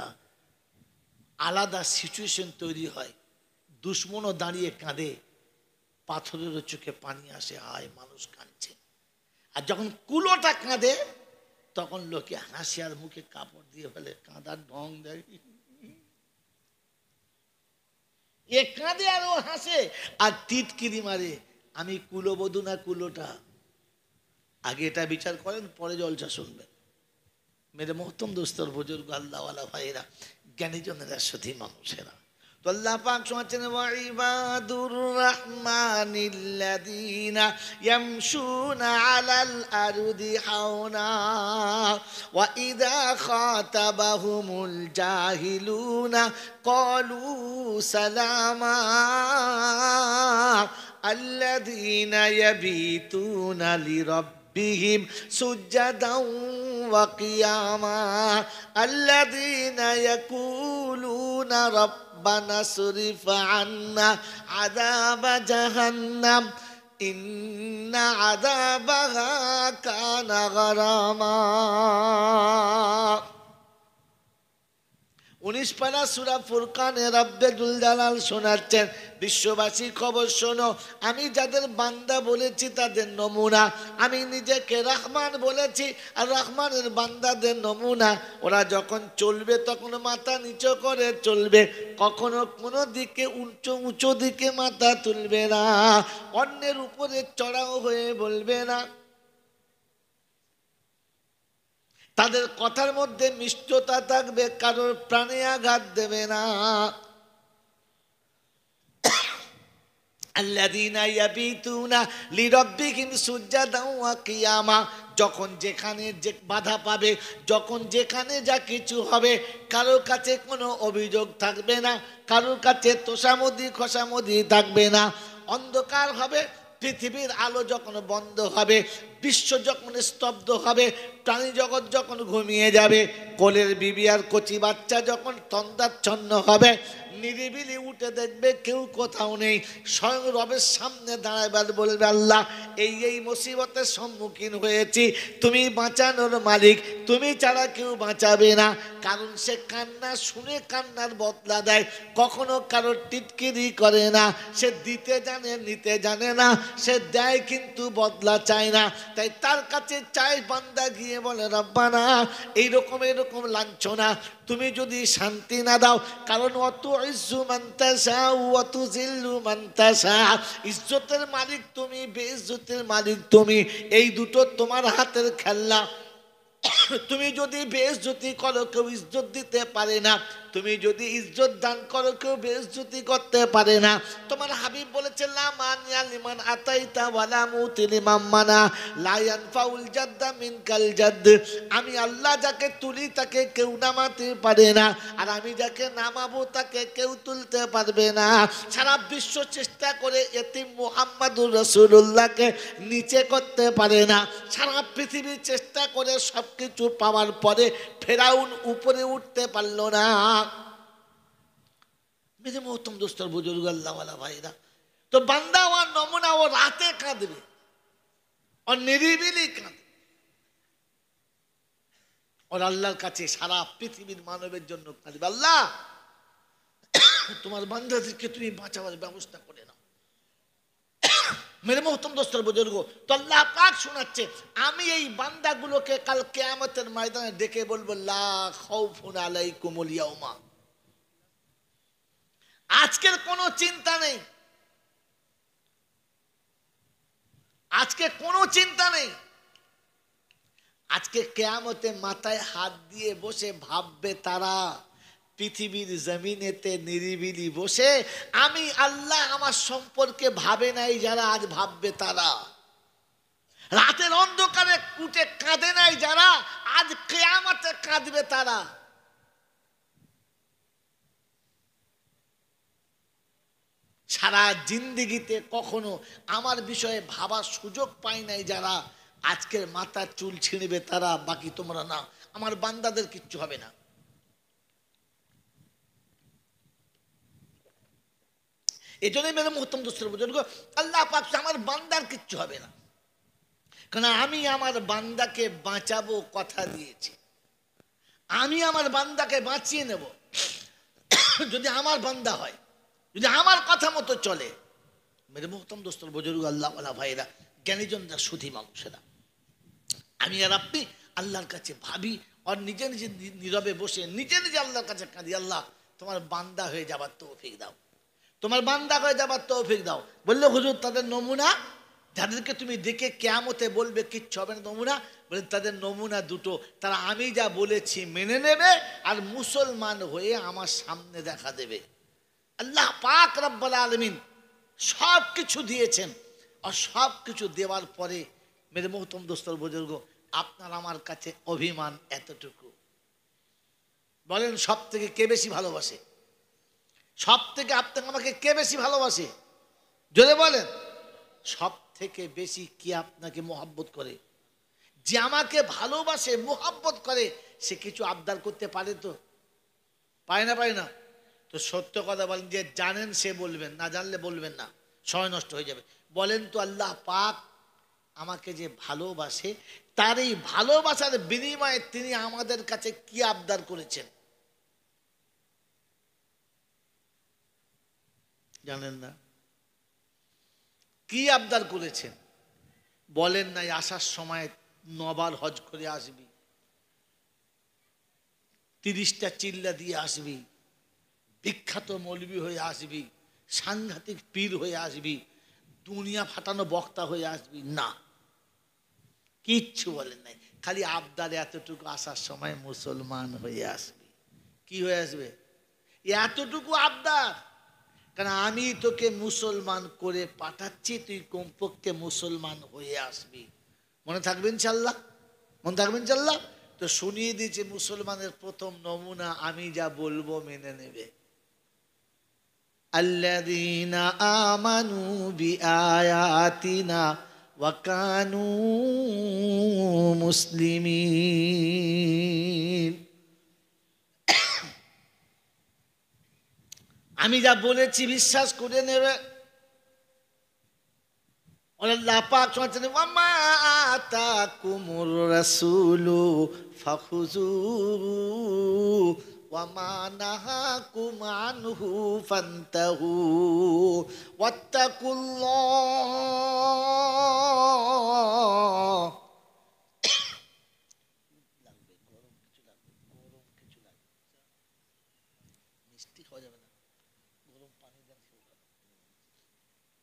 আলাদা সিচুয়েশন তৈরি হয়, দুশ্মনও দাঁড়িয়ে কাঁদে, পাথরেরও চোখে পানি আসে, হায় মানুষ কাঁদছে। আর যখন কুলোটা কাঁদে তখন লোকে হাসি আর মুখে কাপড় দিয়ে ফেলে, কাঁদার ঢং দেয়, এ কাঁদে আর ও হাসে আর টিটকিরি মারে। আমি কুলোবধূ না কুলোটা? আগে এটা বিচার করেন, পরে জলসা শুনবেন। মেরে মহতম দোস্তর বুজুর্গ আল্লাহওয়ালা ভাইরা, জ্ঞানীজনেরা, সতী মানুষেরা, তো আল্লাহ পাক শোনাচ্ছেন ওয়াইবাদুর রহমানিল্লাযীনা ইয়ামশুনা আলাল আরদি হাওনা ওয়া ইযা খাতাবাহুমুল জাহিলুনা ক্বালু সালামা আল্লাযীনা ইয়াবিতুনা লিরাব্বিহিম সুজদান ওয়া কিয়ামা আল্লাযীনা ইয়াকুলুনা ربنا اصرف عنا عذاب جهنم إن عذابها كان غراما। 19 পারা সূরা ফুরকানে রব্বে দুল জালাল শোনাচ্ছেন, বিশ্ববাসী খবর শোনো, আমি যাদের বান্দা বলেছি তাদের নমুনা, আমি নিজেকে রহমান বলেছি আর রহমানের বান্দাদের নমুনা। ওরা যখন চলবে তখন মাথা নিচু করে চলবে, কখনো কোনো দিকে উঁচু দিকে মাথা তুলবে না, অন্যের উপরে চড়াও হয়ে বলবে না, তাদের কথার মধ্যে মিষ্টতা থাকবে, কারোর প্রাণে আঘাত দেবে না। আল্লাযীনা ইয়াবিতুনা লিরাব্বিহিম সুজদান ওয়া কিয়ামা, যখন যেখানে যে বাধা পাবে, যখন যেখানে যা কিছু হবে, কারোর কাছে কোনো অভিযোগ থাকবে না, কারোর কাছে তোষামদি খোসামদি থাকবে না। অন্ধকার হবে, পৃথিবীর আলো যখন বন্ধ হবে, বিশ্ব যখন স্তব্ধ হবে, প্রাণী জগৎ যখন ঘুমিয়ে যাবে, কোলের বিবি আর কচি বাচ্চা যখন তন্দ্রাচ্ছন্ন হবে, নিরিবিলি উঠে দেখবে কেউ কোথাও নেই, স্বয়ং রবের সামনে দাঁড়াবার বলবে, আল্লাহ এই মুসিবতের সম্মুখীন হয়েছি, তুমি বাঁচানোর মালিক, তুমি ছাড়া কেউ বাঁচাবে না। কারণ সে কান্না শুনে কান্নার বদলা দেয়, কখনো কারোর টিটকিরি করে না, সে দিতে জানে নিতে জানে না, সে দেয় কিন্তু বদলা চায় না। তাই তার কাছে চাই বান্দা গিয়ে বলে, রব্বানা এরকম লাঞ্ছনা তুমি যদি শান্তি না দাও, কারণ অত ইজ্জু মান তাশা ওয়া তুযিল্লু মান তাশা, ইজ্জতের মালিক তুমি, বেইজ্জতের মালিক তুমি, এই দুটো তোমার হাতের খেলনা। তুমি যদি বেইজ্জতি করো কেউ ইজ্জত দিতে পারে না, তুমি যদি ইজ্জত দান করো কেউ বেইজ্জতি করতে পারে না। তোমার হাবিব বলেছে, লা মানিয়া লিমান আতাইতা ওয়ালা মুতি লিমান মানা, লা ইয়ানফাউল জাদ্দা মিনকাল জাদ্দ। আমি আল্লাহ যাকে তুলি তাকে কেউ নামাতে পারে না, আর আমি যাকে নামাবো তাকে কেউ তুলতে পারবে না। সারা বিশ্ব চেষ্টা করে এতিম মুহাম্মাদুর রাসূলুল্লাহকে নিচে করতে পারে না, সারা পৃথিবী চেষ্টা করে সবকিছু পাওয়ার পরে ফেরাউন উপরে উঠতে পারলো না। মেরে মহতম দোস্তর বুজুর্গ আল্লাহওয়ালা ভাইরা, তো বান্দা ওর নমুনা, ও রাতে কাঁদবে, ও নিরিবিলি কাঁদবে, ওর আল্লাহর কাছে সারা পৃথিবীর মানবের জন্য কাঁদবে, আল্লাহ তোমার বান্দাদেরকে তুমি বাঁচাবার ব্যবস্থা করে নাও। মেরে মহতম দোস্তর বুজুর্গ, তো আল্লাহ পাক শোনাচ্ছে, আমি এই বান্দাগুলোকে কাল কিয়ামতের ময়দানে ডেকে বলবো, লা খাউফুন আলাইকুমুল ইয়াউমা, আজকের কোনো চিন্তা নেই, আজকে কোনো চিন্তা নেই। আজকে কিয়ামতে মাথায় হাত দিয়ে বসে ভাববে তারা, পৃথিবীর জমিনেতে নিরিবিলি বসে আমি আল্লাহ আমার সম্পর্কে ভাবে নাই যারা, আজ ভাববে তারা। রাতের অন্ধকারে উঠে কাঁদে নাই যারা, আজ কিয়ামতে কাঁদবে তারা। সারা জিন্দেগিতে কখনো আমার বিষয়ে ভাবার সুযোগ পাই নাই যারা, আজকের মাথার চুল ছিঁড়বে তারা, বাকি তোমরা না, আমার বান্দাদের কিচ্ছু হবে না। এই জন্যই মেরে মুহতরম দোস্তর বুজুর্গ, আল্লাহ পাক আমার বান্দার কিচ্ছু হবে না, কারণ আমি আমার বান্দাকে বাঁচাবো কথা দিয়েছি, আমি আমার বান্দাকে বাঁচিয়ে নেব। যদি আমার বান্দা হয়, যদি আমার কথা মতো চলে, মেরে মোহতম দোস্তর বুজুর্গ আল্লাহ ওয়ালা ভাইরা, জ্ঞানীজনরা, সুধী মানুষেরা, আমি আর আপনি আল্লাহর কাছে ভাবি আর নিজে নিজে নীরবে বসে নিজে নিজে আল্লাহর কাছে কাঁদি, আল্লাহ তোমার বান্দা হয়ে যাবার তৌফিক দাও, তোমার বান্দা হয়ে যাবার তৌফিক দাও। বললো হুজুর তাদের নমুনা, যাদেরকে তুমি দেখে কিয়ামতে বলবে কিচ্ছু হবে না নমুনা, বলে তাদের নমুনা দুটো, তারা আমি যা বলেছি মেনে নেবে আর মুসলমান হয়ে আমার সামনে দেখা দেবে। আল্লাহ পাক রব্বুল আলামিন সব কিছু দিয়েছেন, আর সব কিছু দেওয়ার পরে মেরে মোহতম দোস্তর বুজুর্গ, আপনার আমার কাছে অভিমান এতটুকু। বলেন সব থেকে কে বেশি ভালোবাসে? সব থেকে আপনাকে আমাকে কে বেশি ভালোবাসে? জোরে বলেন। সব থেকে বেশি কি আপনাকে মোহাব্বত করে? যে আমাকে ভালোবাসে, মোহাব্বত করে, সে কিছু আবদার করতে পারে? তো পায় না, পায় না। তো সত্য কথা বলেন, যে জানেন সে বলবেন, না জানলে বলবেন না, সময় নষ্ট হয়ে যাবে। বলেন তো আল্লাহ পাক আমাকে যে ভালোবাসে, তার এই ভালোবাসার বিনিময়ে তিনি আমাদের কাছে কি আবদার করেছেন? জানেন না? কি আবদার করেছেন? বলেন নাই আসার সময় 9 বার হজ করে আসবি, 30টা চিল্লা দিয়ে আসবি, বিখ্যাত মৌলবি হয়ে আসবি, সাংঘাতিক পীর হয়ে আসবি, দুনিয়া ফাটানো বক্তা হয়ে আসবি? না, কিচ্ছু বলেন নাই। খালি আবদার এতটুকু, আসার সময় মুসলমান হয়ে আসবি। কি হয়ে আসবে? এতটুকু আবদার। কারণ আমি তোকে মুসলমান করে পাঠাচ্ছি, তুই কমপক্ষে মুসলমান হয়ে আসবি। মনে থাকবে ইনশাল্লাহ? মনে থাকবে ইনশাল্লাহ? তো শুনিয়ে দিয়েছে মুসলমানের প্রথম নমুনা, আমি যা বলবো মেনে নেবে। আল্লাযীনা আমানু বিআয়াতিনা ওয়া কানু মুসলিমিন। আমি যা বলেছি বিশ্বাস করে নেবে। আল্লাহ পাক বলেন, ওয়া মা আতাকুমুর রাসূলু ফাখুযুহু ওয়া মা নাহাকুম আনহু ফান্তাহু ওয়াত্তাকুল্লাহ। মিষ্টি খাওয়া যাবে না, গরম পানি দেন।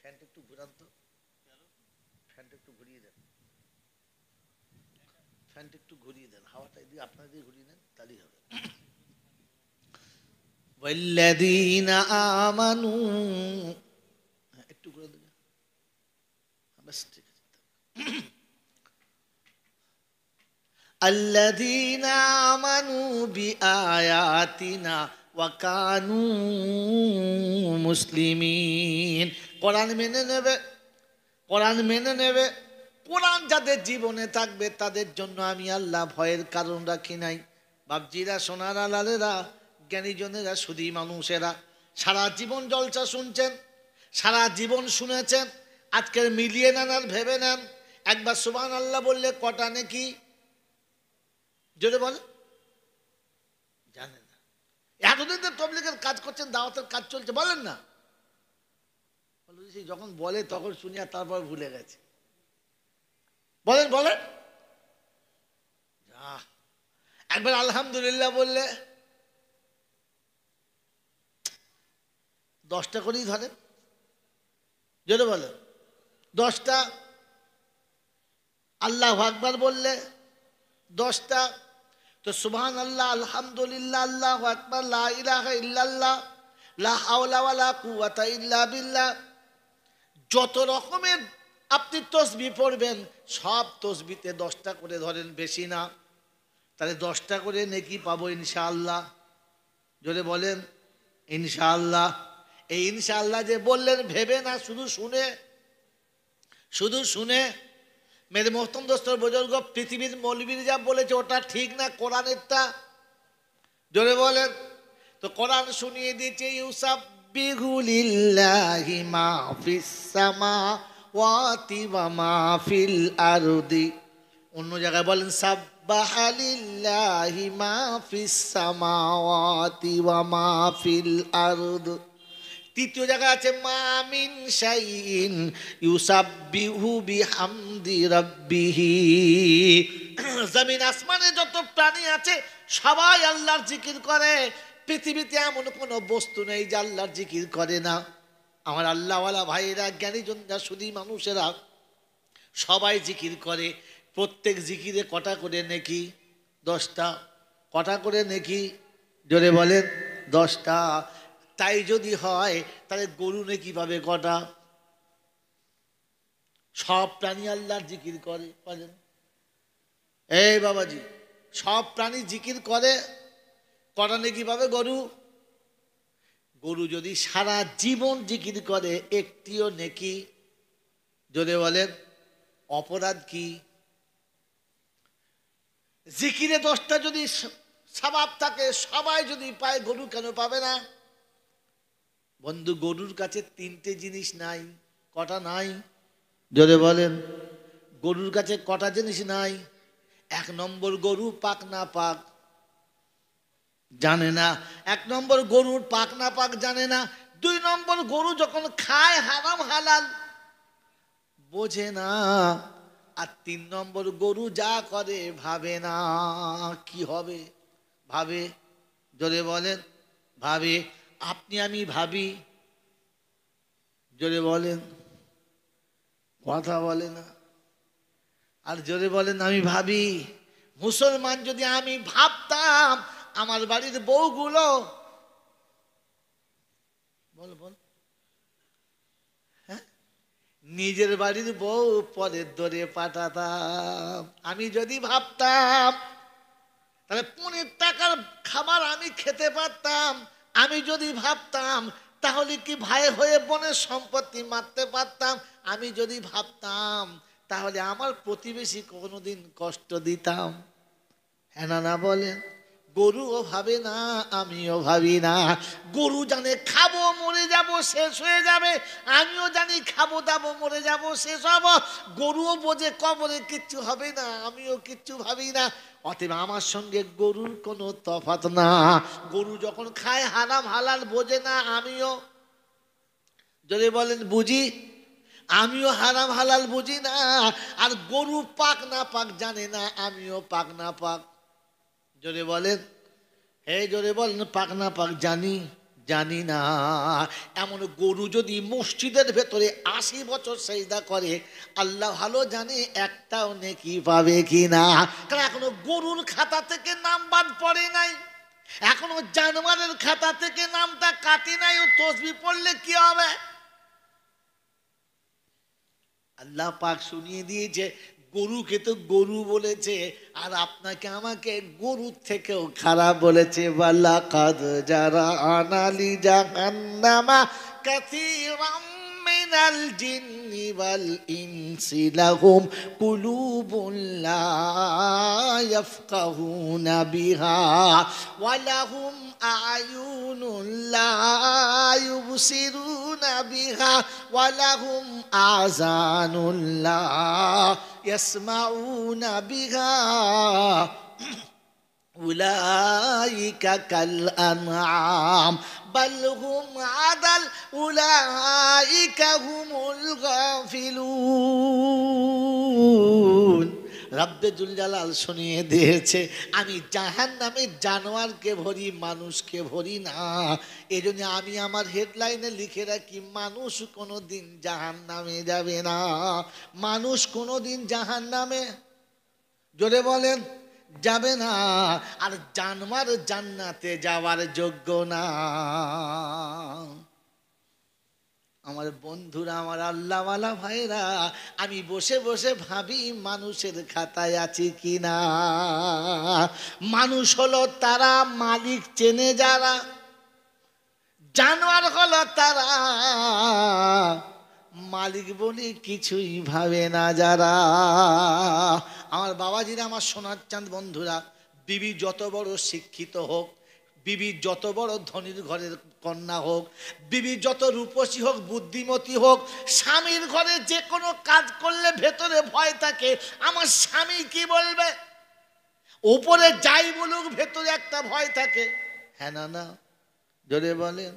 ফ্যানটা একটু ঘুরান তো, ফ্যানটা একটু ঘুরিয়ে দেন, ফ্যানটা একটু ঘুরিয়ে দেন, হাওয়াটা দিয়ে আপনার দিয়ে ঘুরিয়ে দেন, তাহলেই হবে। ওয়াল্লাযীনা আমানু, একটু ঘুরে দেন, বাস ঠিক আছে। আল্লাযীনা আমানু বিআয়াতিনা ওয়া কানু মুসলিমিন। কোরআন মেনে নেবে, কোরআন মেনে নেবে। কোরআন যাদের জীবনে থাকবে তাদের জন্য আমি আল্লাহ ভয়ের কারণ রাখি নাই। বাপজিরা, সোনার আলালেরা, জ্ঞানীজনেরা, সুধী মানুষেরা, সারা জীবন জলসা শুনছেন, সারা জীবন শুনেছেন, আজকের মিলিয়ে নেন আর ভেবে নেন। একবার সুবহানাল্লাহ বললে কটা নেকি? জোরে বলে, জানেন না? এতদিন তো তাবলীগের কাজ করছেন, দাওয়াতের কাজ চলছে, বলেন না? যখন বলে তখন শুনি আর তারপর ভুলে গেছে। বলেন বলেন। একবার আলহামদুলিল্লাহ বললে 10টা করেই ধরেন, যদি বলেন 10টা। আল্লাহু আকবার বললে 10টা। তো সুবহানাল্লাহ, আলহামদুলিল্লাহ, আল্লাহু আকবার, লা ইলাহা ইল্লাল্লাহ, লা হাওলা ওয়ালা কুওয়াতা ইল্লা বিল্লাহ, যত রকমের আপনি তসবিহ পড়বেন সব তসবিতে 10টা করে ধরেন, বেশি না। তাহলে 10টা করে নেকি পাবো ইনশাআল্লাহ। জোরে বলেন ইনশাআল্লাহ। এই ইনশাআল্লাহ যে বললেন ভেবে না, শুধু শুনে, শুধু শুনে। মেরে মোহতরম দোস্তর বুজুর্গ, পৃথিবীর মৌলবীর যা বলেছে ওটা ঠিক না, কোরআনেরটা। জোরে বলেন। তো কোরআন শুনিয়ে দিয়েছে, ইউসাব্বিহু লিল্লাহি মা ফিস সামাওয়াতি ওয়া মা ফিল আরদি। অন্য জায়গায় বলেন লিল্লাহি মা ফিস সামাওয়াতি ওয়া মা ফিল আরদ। তৃতীয় জায়গা আছে মা মিন শাইইন ইউসাব্বিহু বিহামদি রাব্বিহি। জমিন আসমানে যত প্রাণী আছে সবাই আল্লাহর জিকির করে। পৃথিবীতে এমন কোনো বস্তু নেই যে আল্লাহর জিকির করে না। আমার আল্লাহওয়ালা ভাইয়েরা, জ্ঞানীজনরা, শুধু মানুষেরা সবাই জিকির করে। প্রত্যেক জিকিরে কটা করে নেকি? 10টা। কটা করে নেকি? জোরে বলেন। 10টা। তাই যদি হয় তাহলে গরু নেকি পাবে কটা? সব প্রাণী আল্লাহর জিকির করে। বলেন এই বাবাজি, সব প্রাণী জিকির করে, কটা নেকি পাবে গরু? গরু যদি সারা জীবন জিকির করে একটিও নেকি, যদি বলেন অপরাধ কি? জিকিরে 10টা যদি সওয়াব থাকে, সবাই যদি পায়, গরু কেন পাবে না? বন্ধু, গরুর কাছে 3টে জিনিস নাই। কটা নাই? যদি বলেন গরুর কাছে কটা জিনিস নাই? 1 নম্বর, গরু পাক না পাক জানে না। 1 নম্বর, গরুর পাক না পাক জানে না। 2 নম্বর, গরু যখন খায় হারাম হালাল বোঝে না। আর 3 নম্বর, গরু যা করে ভাবে না কি হবে। ভাবে, জোরে বলেন ভাবে। আপনি আমি ভাবি, জোরে বলেন, কথা বলে না। আর জোরে বলেন আমি ভাবি। মুসলমান যদি আমি ভাবতাম আমার বাড়ির বউগুলো, বল বল, হ্যাঁ, নিজের বাড়ির বউ পরের দরে পাঠাতাম। আমি যদি ভাবতাম তাহলে 15 টাকার খাবার আমি খেতে পারতাম। আমি যদি ভাবতাম তাহলে কি ভাই হয়ে বোনের সম্পত্তি মারতে পারতাম। আমি যদি ভাবতাম তাহলে আমার প্রতিবেশী কোনোদিন কষ্ট দিতাম। হ্যাঁ না বলেন? গরুও ভাবে না, আমিও ভাবি না। গরু জানে খাবো মরে যাব শেষ হয়ে যাবে, আমিও জানি খাবো দাবো মরে যাব শেষ হব। গরুও বোঝে কবরে কিচ্ছু হবে না, আমিও কিচ্ছু ভাবি না। অতএব আমার সঙ্গে গরুর কোনো তফাৎ না। গরু যখন খায় হারাম হালাল বোঝে না, আমিও, যদি বলেন বুঝি, আমিও হারাম হালাল বুঝি না। আর গরু পাক না পাক জানে না, আমিও পাক না পাক, জোরে বলেন, এই জোরে বলেন, পাক না পাক জানি জানি না। এমন গরু যদি মসজিদের ভেতরে 80 বছর সেজদা করে, আল্লাহ ভালো জানে একটাও নেকি পাবে কিনা। কারণ এখনো গরুর খাতা থেকে নাম বাদ পড়ে নাই, এখনো জানোয়ারের খাতা থেকে নামটা কাটে নাই। ও তসবিহ পড়লে কি হবে? আল্লাহ পাক শুনিয়ে দিয়েছে, গরুকে তো গরু বলেছে, আর আপনাকে আমাকে গরুর থেকেও খারাপ বলেছে। ওয়ালাকাদ জারানা লি জাহান্নামা কাসীরাম মিনাল জিন্নি ওয়াল ইনসি লাহুম কুলুবুন লা ইয়াফকাহুনা বিহা ওয়া লাহুম আ'য়ুনুন লা ইউবসিরুনা বিহা ওয়া লাহুম আযানুন লা ইয়াসমাউনা বিহা উলাইকা কাল আনআম বাল হুম আদাল উলাইকা হুমুল গাফিলুন। রব্বে জুল জালাল শুনিয়ে দিয়েছে, আমি জাহান্নামে জানোয়ারকে ভরি, মানুষকে ভরি না। এই জন্য আমি আমার হেডলাইনে লিখে রাখি, মানুষ কোনোদিন জাহান্নামে যাবে না। মানুষ কোনোদিন জাহান্নামে, জোরে বলেন, যাবে না। আর জানোয়ার জান্নাতে যাওয়ার যোগ্য না। আমার বন্ধুরা, আমার আল্লাহওয়ালা ভাইরা, আমি বসে বসে ভাবি মানুষের খাতায় আছি কিনা। মানুষ হলো তারা মালিক চেনে যারা, জানোয়ার হলো তারা মালিক বলে কিছুই ভাবে না যারা। আমার বাবাজিরা, আমার সোনার চাঁদ বন্ধুরা, বিবি যত বড় শিক্ষিত হোক, বিবি যত বড় ধনীর ঘরের কন্যা হোক, বিবি যত রূপসী হোক, বুদ্ধিমতী হোক, স্বামীর ঘরে যে কোনো কাজ করলে ভেতরে ভয় থাকে, আমার স্বামী কি বলবে। উপরে যাই বলুক ভেতরে একটা ভয় থাকে, হ্যাঁ না না, জোরে বলেন।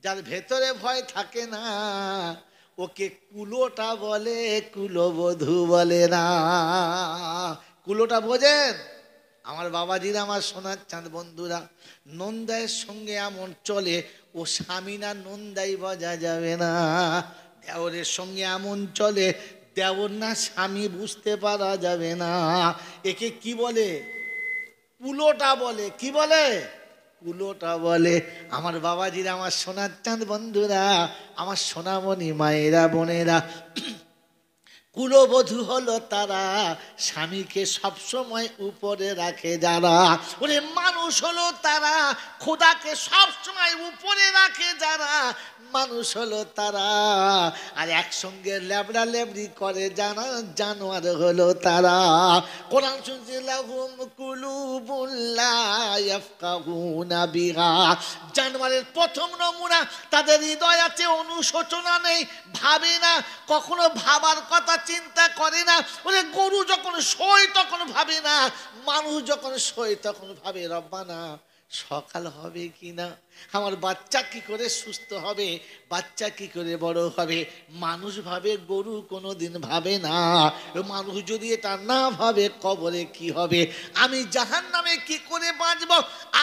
যার ভেতরে ভয় থাকে না ওকে কুলোটা বলে, কুলবধূ বলে না। কুলোটা বোঝেন? আমার বাবাজিরা, আমার সোনার চাঁদ বন্ধুরা, নন্দাইয়ের সঙ্গে এমন চলে, ও স্বামী না নন্দাই বোঝা যাবে না। দেওরের সঙ্গে এমন চলে, দেওর না স্বামী বুঝতে পারা যাবে না। একে কি বলে? কুলোটা বলে। কি বলে? কুলোটা বলে। আমার বাবাজিরা, আমার সোনার চাঁদ বন্ধুরা, আমার সোনামণি মায়েরা, বোনেরা, কুলবধূ হলো তারা স্বামীকে সবসময় উপরে রাখে যারা। ওরে মানুষ হলো তারা খোদাকে সবসময় উপরে রাখে যারা। মানুষ হলো তারা আর একসঙ্গে লেবড়া লেবড়ি করে যারা, জানোয়ার হলো তারা। কোরআন শুনছি, লাহুম কুলুবুন লা ইয়াফকাহুনা বিহা। জানোয়ারের প্রথম নমুনা, তাদের হৃদয় আছে, অনুশোচনা নেই, ভাবে না, কখনো ভাবার কথা চিন্তা করে না। ওরে গরু যখন শোয় তখন ভাবে না, মানুষ যখন শোয় তখন ভাবে রব্বানা সকাল হবে কিনা, আমার বাচ্চা কি করে সুস্থ হবে, বাচ্চা কি করে বড় হবে। মানুষ ভাবে, গরু কোনোদিন ভাবে না। মানুষ যদি এটা না ভাবে কবরে কি হবে, আমি জাহান্নামে কি করে বাঁচব,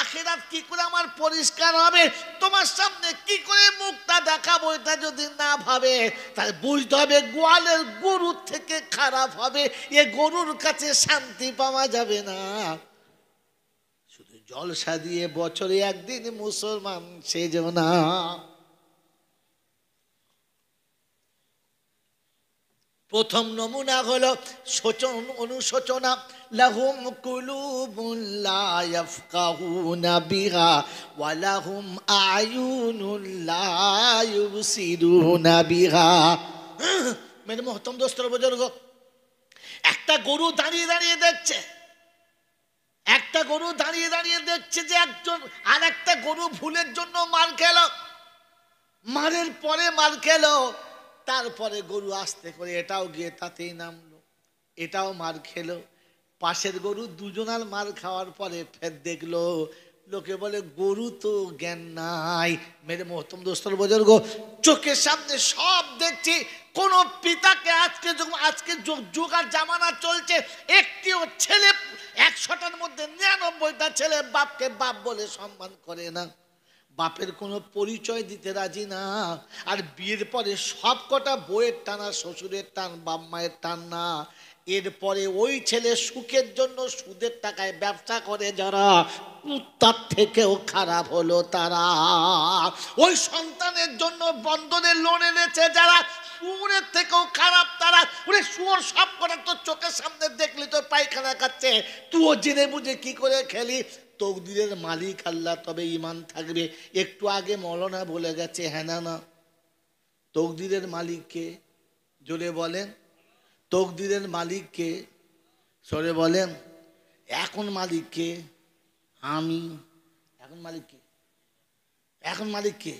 আখিরাত কি করে আমার পরিষ্কার হবে, তোমার সামনে কি করে মুখটা দেখাবো, এটা যদি না ভাবে তাহলে বুঝতে হবে গোয়ালের গরুর থেকে খারাপ হবে। এ গরুর কাছে শান্তি পাওয়া যাবে না। শুধু জলসা দিয়ে বছরে একদিন মুসলমান সেজো না। প্রথম নমুনা হলো শোচন, অনুশোচনা। লাহুম কুলুবুন লা ইয়াফকাহুনা বিহা ওয়া লাহুম আয়ুনুন লা ইউবসিরুনা বিহা। মেরে মোহতরম দোস্তর বুজুর্গ, একটা গরু দাঁড়িয়ে দাঁড়িয়ে দেখছে, একটা গরু দাঁড়িয়ে দাঁড়িয়ে দেখছে যে একজন আর একটা গরু ভুলের জন্য মার খেল, মারের পরে মার খেল, তারপরে গরু আস্তে করে এটাও গিয়ে তাতেই নামলো, এটাও মার খেলো। পাশের গরু দুজনার মার খাওয়ার পরে ফের দেখলো, লোকে বলে গরু তো জ্ঞান নাই। মেরে মোহতরম দোস্তর বুজুর্গ, চোখের সামনে সব দেখছি। কোন পিতাকে আজকে আজকে যুগ আর জামানা চলছে, একটিও ছেলে 100টার মধ্যে 99টা ছেলে বাপকে বাপ বলে সম্মান করে না, বাপের কোনো পরিচয় দিতে রাজি না। আর বিয়ের পরে সব কটা বউয়ের টানা, শ্বশুরের টান, বাপ মায়ের টান না। এরপরে ওই ছেলে সুখের জন্য সুদের টাকায় ব্যবসা করে যারা, তার থেকেও খারাপ হলো তারা। ওই সন্তানের জন্য বন্ধনের লোন এনেছে যারা, শুয়োরের থেকেও খারাপ তারা। ওরে শুয়োর সব কটা তো চোখের সামনে দেখলি তো পায়খানা খাচ্ছে, তুইও জেনে বুঝে কি করে খেলি। তকদিরের মালিক আল্লাহ, তবে ঈমান থাকবে। একটু আগে মৌলানা বলে গেছে, হ্যাঁ না না, তকদিরের মালিককে জোরে বলেন, তকদিরের মালিককে সরে বলেন। এখন মালিককে আমি, এখন মালিককে, এখন মালিককে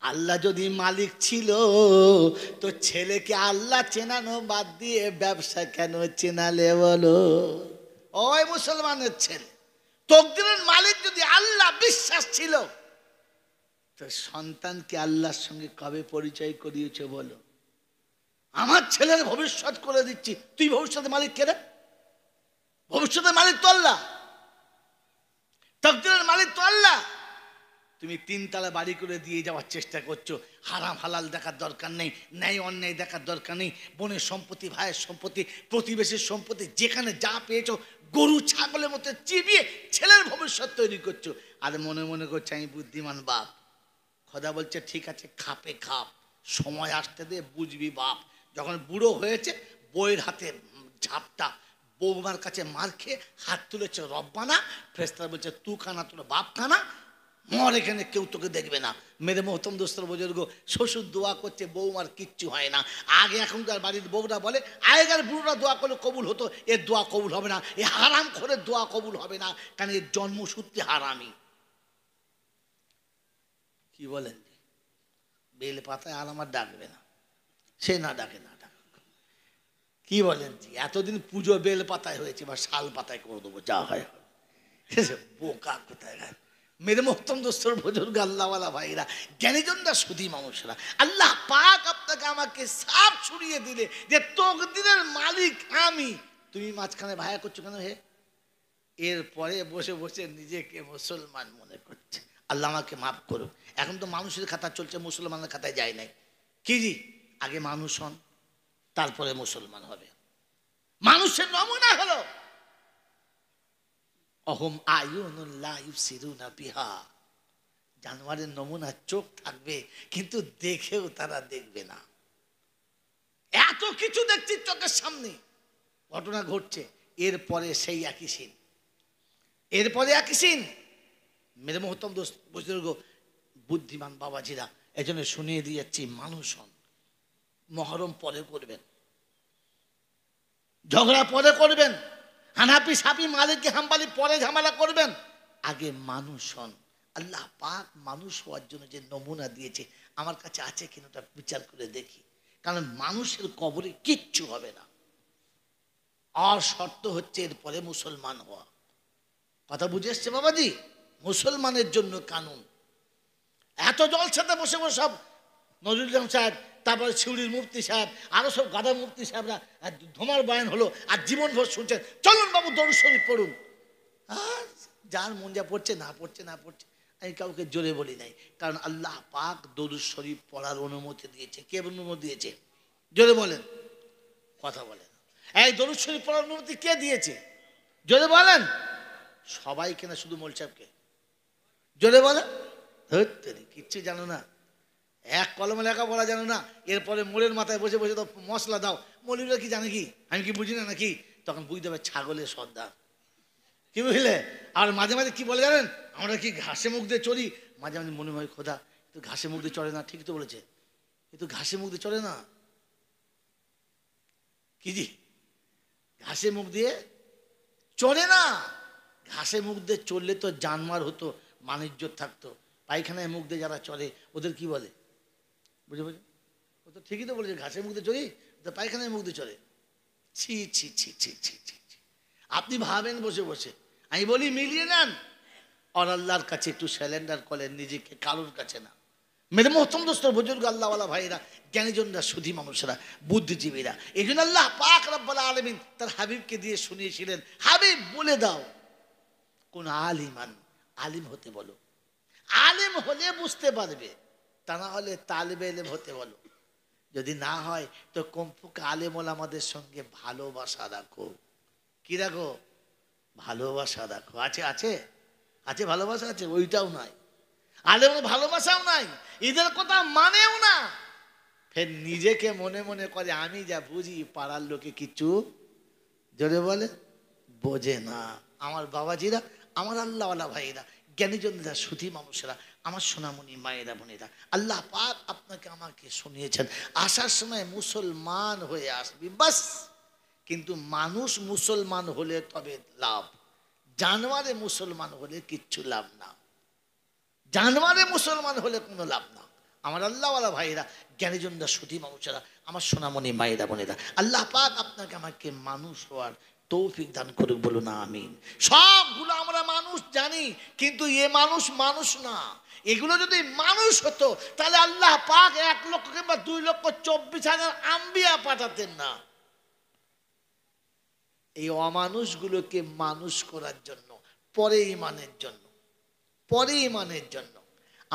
আল্লাহ। যদি মালিক ছিল তো ছেলেকে আল্লাহ চেনানো বাদ দিয়ে ব্যবসা কেন চেনালে বলো? ওই মুসলমানের ছেলে, তকদিরের মালিক যদি আল্লাহ বিশ্বাস ছিল তো সন্তানকে আল্লাহর সঙ্গে কবে পরিচয় করিয়েছে বলো? আমার ছেলের ভবিষ্যৎ করে দিচ্ছি, তুই ভবিষ্যতের মালিক কে রে? ভবিষ্যতের মালিক তো আল্লাহ, তকদিরের মালিক তো আল্লাহ। তুমি 3 তলা বাড়ি করে দিয়ে যাওয়ার চেষ্টা করছো, হারাম হালাল দেখার দরকার নেই, ন্যায় অন্যায় দেখার দরকার নেই, বোনের সম্পত্তি, ভাইয়ের সম্পত্তি, প্রতিবেশীর সম্পত্তি, যেখানে যা পেয়েছো গরু ছাগলের মতো চিবিয়ে ছেলের ভবিষ্যৎ তৈরি করছো। আর মনে মনে করছে আমি বুদ্ধিমান বাপ। খোদা বলছে ঠিক আছে, খাপে খাপ, সময় আসতে দে, বুঝবি বাপ। যখন বুড়ো হয়েছে, বউয়ের হাতে ঝাপটা, বৌমার কাছে মার খেয়ে হাত তুলেছে রব্বানা, ফেরেশতারা বলছে তু কানা, তোর বাপ কানা, মর, এখানে কেউ তোকে দেখবে না। মেরে মোহতরম দোস্তর বুজুর্গ, শ্বশুর দোয়া করছে, বৌমার কিচ্ছু হয় না। আগে এখনকার বাড়ির বউরা বলে আগেকার বুড়োরা দোয়া করলে কবুল হতো, এর দোয়া কবুল হবে না, এ হারাম করে দোয়া কবুল হবে না, কারণ এর জন্মসূত্রে হারামি। কি বলেন? বেল পাতায় আলামার ডাকবে না, সে না ডাকে না ডাক। কি বলেন জি? এতদিন পুজো বেল পাতায় হয়েছে, বা শাল পাতায় করে দেবো, যা হয় হবে। বোকা কোথায় গেল? মেরে মোহতম দোস্তর বুজুর্গ আল্লাহওয়ালা ভাইরা, জ্ঞানীজনরা সুধী মানুষরা, আল্লাহ পাক আপনাকে আমাকে সাপ ছুড়িয়ে দিলে যে তকদিরের মালিক আমি, তুমি মাঝখানে ভায়া করছো কেন হে? এরপরে বসে বসে নিজেকে মুসলমান মনে করছে। আল্লাহ আমাকে মাফ করুক। এখন তো মানুষের খাতা চলছে, মুসলমানের খাতায় যায় নাই। কি জি? আগে মানুষ হন, তারপরে মুসলমান হবে। মানুষের নমুনা হলো অহম আয়ুনুল্লাহ ইউবসিরুনা বিহা। জানোয়ারের নমুনা, চোখ থাকবে কিন্তু দেখেও তারা দেখবে না। এত কিছু দেখছি চোখের সামনে, ঘটনা ঘটছে, এরপরে সেই একই সিন, এরপরে একই সিন। মেরে মোহতম দোস্ত বুজুর্গ বুদ্ধিমান বাবাজিরা, এজন্য শুনিয়ে দিয়ে যাচ্ছি, মানুষ হন। মহরম পরে করবেন, ঝগড়া পরে করবেন, হানাপি সাপি মালিকি হাম্বালি পরে ঝামেলা করবেন, আগে মানুষ হন। আল্লাহ পাক মানুষ হওয়ার জন্য যে নমুনা দিয়েছে আমার কাছে আছে কিনা ওটা বিচার করে দেখি। কারণ মানুষের কবরে কিচ্ছু হবে না, আর শর্ত হচ্ছে এরপরে মুসলমান হওয়া। কথা বুঝে এসছে বাবাজি? মুসলমানের জন্য কানুন। এত জলসাতে বসে বসে সব নজরুল ইসলাম সাহেব, তারপরে শিউড়ির মুফতি সাহেব, আরো সব গাদা মুফতি সাহেবরা ধোমার বয়ান হলো, আর জীবনভর শুনছেন, চলুন বাবু দরুদ শরীফ পড়ুন। আর যার মন যা পড়ছে, না পড়ছে না পড়ছে, আমি কাউকে জোরে বলি নাই। কারণ আল্লাহ পাক দরুদ শরীফ পড়ার অনুমতি দিয়েছে। কে অনুমতি দিয়েছে? জোরে বলেন, কথা বলেন। এই দরুদ শরীফ পড়ার অনুমতি কে দিয়েছে? জোরে বলেন। সবাইকে না, শুধু মোল সাহেবকে? জোরে বলেন। কিচ্ছু জানো না, এক কলমে লেখা পড়া জানো না, এরপরে মোড়ের মাথায় বসে বসে তো মশলা দাও। মৌলবীরা কি জানে কি? আমি কি বুঝি না নাকি? তখন বুঝতে হবে ছাগলের সর্দার। কি বুঝলে? আর মাঝে মাঝে কি বলে জানেন, আমরা কি ঘাসে মুখ দিয়ে চলি? মাঝে মাঝে মনে হয় খোদা তো ঘাসে মুখ দিয়ে চলে না। ঠিক তো বলেছে, কিন্তু ঘাসে মুখ দিয়ে চলে না। কি জি? ঘাসে মুখ দিয়ে চলে না। ঘাসে মুখ দিয়ে চললে তো জানমার হতো, মানিজ্য থাকতো। পায়খানায় মুখ দিয়ে যারা চলে ওদের কি বলে? বুঝে বুঝে, ও তো ঠিকই তো বলেছে, ঘাসের মুখ দিয়ে চলি, পায়খানায় মুখ দিয়ে চলে। ছি ছি ছি ছি ছি ছি। আপনি ভাবেন বসে বসে, আমি বলি মিলিয়ে নেন, আর আল্লাহর কাছে একটু স্যালেন্ডার করেন নিজেকে, কারোর কাছে না। মেরে মোহতম দোস্ত বুজুর্গ আল্লাহওয়ালা ভাইরা, জ্ঞানীজনরা, সুধী মানুষরা, বুদ্ধিজীবীরা, এই জন্য আল্লাহ পাক রব্বুল আলামিন তার হাবিবকে দিয়ে শুনিয়েছিলেন, হাবিব বলে দাও কোন আলিমান, আলিম হতে বলো। আলিম হলে বুঝতে পারবে, তা না হলে তালেবে ইলম হতে বলো। যদি না হয় তো কমপক্ষে আলেম ওলামাদের সঙ্গে ভালোবাসা রাখো। কি রাখো? ভালোবাসা রাখো। আছে আছে আছে, ভালোবাসা আছে, ওইটাও নাই। আলেম ভালোবাসাও নাই, ঈদের কথা মানেও না, ফের নিজেকে মনে মনে করে আমি যা বুঝি পাড়ার লোকে কিছু, জোরে বলে, বোঝে না। আমার বাবাজিরা, আমার আল্লাহওয়ালা ভাইরা, জ্ঞানীজনরা, সুধী মানুষেরা, আমার সোনামণি মায়েরা বোনেরা, আল্লাহ পাক আপনাকে আমাকে শুনিয়েছেন, আসার সময় মুসলমান হয়ে আসবি বাস। কিন্তু মানুষ মুসলমান হলে তবে লাভ, জানোয়ারে মুসলমান হলে কিচ্ছু লাভ না। জানোয়ারে মুসলমান হলে কোনো লাভ না। আমার আল্লাহওয়ালা ভাইরা, জ্ঞানীজনরা, সুধী মানুষেরা, আমার সোনামণি মায়েরা বোনেরা, আল্লাহ পাক আপনাকে আমাকে মানুষ হওয়ার তৌফিক দান করুক, বলুন আমিন। সবগুলো আমরা মানুষ জানি, কিন্তু এ মানুষ মানুষ না। এগুলো যদি মানুষ হতো তাহলে আল্লাহ পাক 1 লক্ষ কিংবা 2,24,000 আম্বিয়া পাঠাতেন না। এই অমানুষগুলোকে মানুষ করার জন্য, পরে ইমানের জন্য, পরে ইমানের জন্য,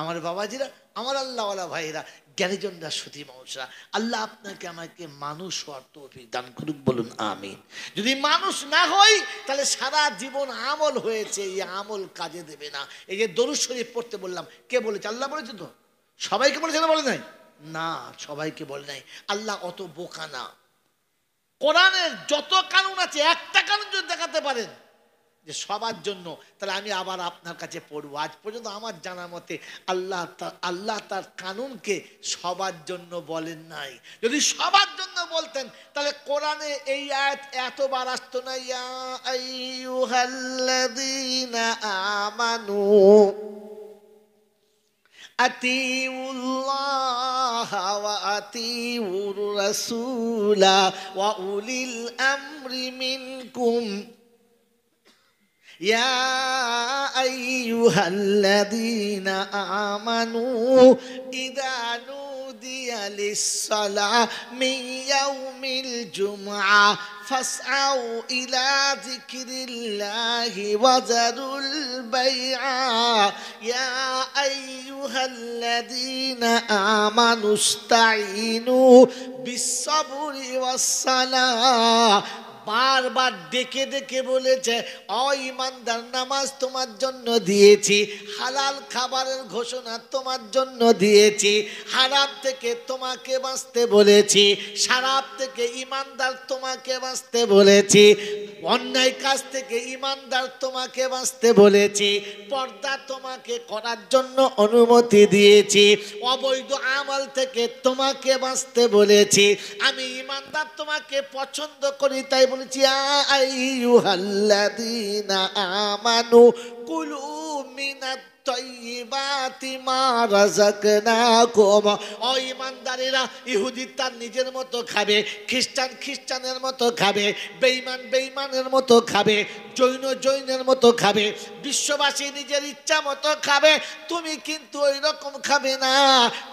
আমার বাবাজিরা, আমার আল্লাহওয়ালা ভাইরা, জ্ঞানীজনরা, সুধী মানুষরা, আল্লাহ আপনাকে আমাকে মানুষ হওয়ার তৌফিক দান করুক, বলুন আমিন। যদি মানুষ না হই তাহলে সারা জীবন আমল হয়েছে, এই আমল কাজে দেবে না। এই যে দরুদ শরীফ পড়তে বললাম, কে বলেছে? আল্লাহ বলেছে তো। সবাইকে বলেছে না? বলে নাই না, সবাইকে বলে নাই। আল্লাহ অত বোকা না। কোরআনের যত কানুন আছে, একটা কানুন যদি দেখাতে পারেন যে সবার জন্য, তাহলে আমি আবার আপনার কাছে পড়বো। আজ পর্যন্ত আমার জানা মতে আল্লাহ তার কানুনকে সবার জন্য বলেন নাই। যদি সবার জন্য বলতেন তাহলে কোরআনে এই আয়াত এতবার আসতো না, ইয়া আইয়ুহাল্লাযীনা আমানু আতিউল্লাহ ওয়া আতিউর রাসূলা ওয়া উলিল আমরি মিনকুম ইয়া আইয়ুহাল্লাযীনা আমানু ইযা নুদিয়া লিস-সালাহ মিন ইয়াউমিল জুমআহ ফাসআউ ইলা যিকরিল্লাহি ওয়া যারুল বাইআ ইয়া আইয়ুহাল্লাযীনা আমানু ইসতাঈনু বিস-সাবরি ওয়াস-সালাহ। বারবার ডেকে ডেকে বলেছে, ও ঈমানদার, নামাজ তোমার জন্য দিয়েছি, হালাল খাবারের ঘোষণা তোমার জন্য দিয়েছি, হারাম থেকে তোমাকে বাঁচতে বলেছি, শরাব থেকে ঈমানদার তোমাকে বাঁচতে বলেছি, অন্যায় কাজ থেকে ঈমানদার তোমাকে বাঁচতে বলেছি, পর্দা তোমাকে করার জন্য অনুমতি দিয়েছি, অবৈধ আমল থেকে তোমাকে বাঁচতে বলেছি, আমি ঈমানদার তোমাকে পছন্দ করি, তাই বলেছি আইয়ুহাল্লাযীনা আমানু কুলু মিনাত তাইয়্যিবাতি মা রাযাকনাকুম। ও ঈমানদারেরা, ইহুদি তার নিজের মতো খাবে, খ্রিস্টান খ্রিস্টানের মতো খাবে, বেঈমান বেঈমানের মতো খাবে, জৈন জৈনের মতো খাবে, বিশ্ববাসী নিজের ইচ্ছা মতো খাবে। তুমি কিন্তু ওই রকম খাবে না,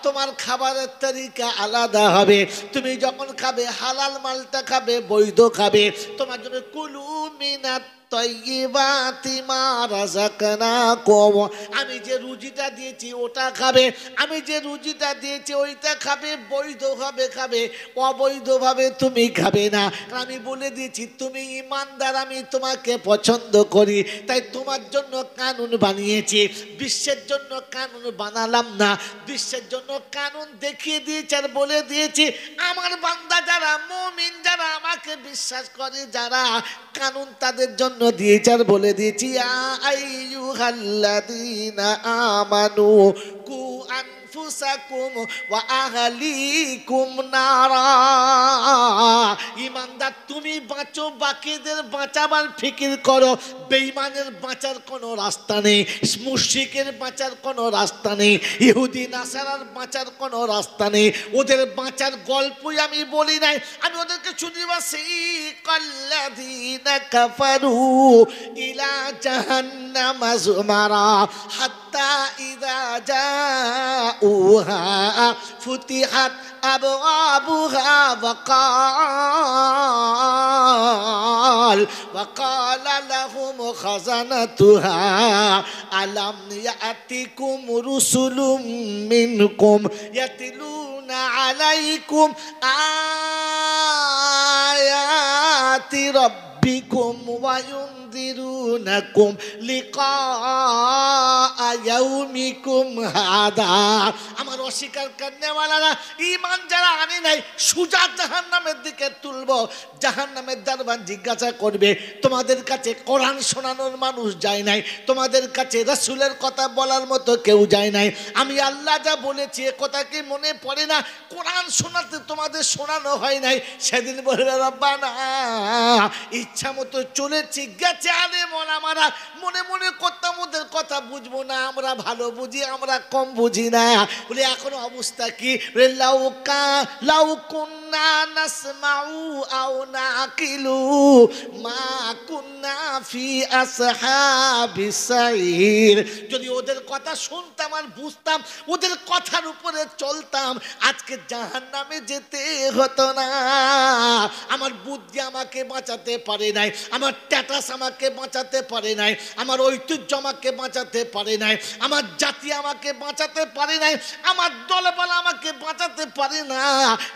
তোমার খাবারের তরিকা আলাদা হবে। তুমি যখন খাবে হালাল মালটা খাবে, বৈধ খাবে। তোমার জন্য কুলু মিনাত তাইয়্যিবাতি মা রাযাকনাকুম, আমি যে রুজিটা দিয়েছি ওটা খাবে, আমি যে রুজিটা দিয়েছি ওইটা খাবে, বৈধভাবে খাবে, অবৈধভাবে তুমি খাবে না। আমি বলে দিয়েছি তুমি ঈমানদার, আমি তোমাকে পছন্দ করি, তাই তোমার জন্য কানুন বানিয়েছি। বিশ্বের জন্য কানুন বানালাম না, বিশ্বের জন্য কানুন দেখিয়ে দিয়েছি আর বলে দিয়েছি আমার বান্দা যারা, মুমিন যারা, আমাকে বিশ্বাস করে যারা, কানুন তাদের জন্য দিয়েছি আর বলে দিয়েছি আইয়ুহাল্লাযীনা আমানু কু আনফুসাকুম ওয়া আহলিকুম নারা। ঈমানদার তুমি বাঁচো, বাকিদের বাঁচাবার ফিকির করো। বেঈমানের বাঁচার কোনো রাস্তা নেই, মুশরিকের বাঁচার কোনো রাস্তা নেই, ইহুদি নাসারার বাঁচার কোনো রাস্তা নেই। ওদের বাঁচার গল্পই আমি বলি নাই, আমি ওদেরকে শুনিবাসি কাল্লাযীনা কাফারু ইলা জাহান্নামা যুমারা হাত্তা ইযা জাউহা ফুতিহাত আবওয়াবুহা وقال لهم خزنتها ألم يأتكم رسل منكم يتلون عليكم آيات ربكم وينذرونكم لقاء يومكم هذا। আমার অস্বীকার করনেওয়ালারা, ঈমান যারা আনে নাই, সুজা জাহান্নামের দিকে তুলবো। জাহান্নামের দরবার জিজ্ঞাসা করবে, তোমাদের কাছে কোরআন শোনানোর মানুষ যায় নাই, তোমাদের কাছে রাসূলের কথা বলার মতো কেউ যায় নাই, আমি আল্লাহ যা বলেছি এ কথা কি মনে পড়ে না? কোরআন শোনাতে তোমাদের শোনানো হয় নাই। সেদিন বলবে রব্বানা, ইচ্ছা মতো চলেছি, গেছে আলেম ওলামারা, মনে মনে করতাম ওদের কথা বুঝবো না, আমরা ভালো বুঝি, আমরা কম বুঝি না। বলে এখন অবস্থা কি? লাউ কুন্না নাসমাউ আও নাকিলু মা কুন্না ফি আসহাবিস সাইর। যদি ওদের কথা শুনতাম আর বুঝতাম, ওদের কথার উপরে চলতাম, আজকে জাহান্নামে যেতে হতো না। আমার বুদ্ধি আমাকে বাঁচাতে পারে নাই, আমার স্ট্যাটাস আমাকে বাঁচাতে পারে নাই, আমার ঐতিহ্য আমাকে বাঁচাতে পারে নাই, আমার জাতি আমাকে বাঁচাতে পারে নাই, আমার দলবল আমাকে বাঁচাতে পারে না।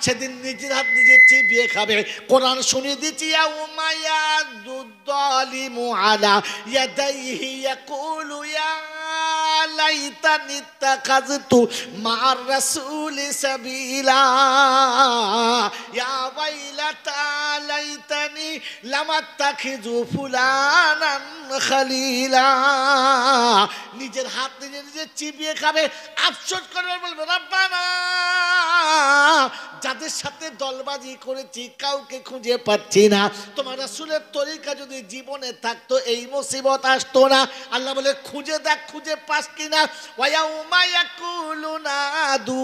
সেদিন নিজের হাত নিজে চিবিয়ে খাবে। কোরআন শুনিয়ে দিচ্ছি, ইয়াউমা ইয়াদুদ-যালিমু আলা ইয়াদাইহি ইয়াকুলু ইয়া লাইতানি ইত্তাখাযতু মা'আর রাসূলি সাবিলা। ইয়া ওয়াইলাতা লাইতানি লামাত্তাখিযু ফুলানান খালিলা। নিজের হাত নিজে নিজে চিবিয়ে খাবে, আফসোস করবে, বলবে রব্বানা যাদের সাথে দলবাজি করেছি কাউকে খুঁজে পাচ্ছি না। তোমার রাসূলের তরিকা যদি জীবনে থাকতো এই মুসিবত আসতো না। আল্লাহ বলে খুঁজে দেখ, খুঁজে পাস কিনা। ওয়ায়াউমা ইয়াকুলুনা দু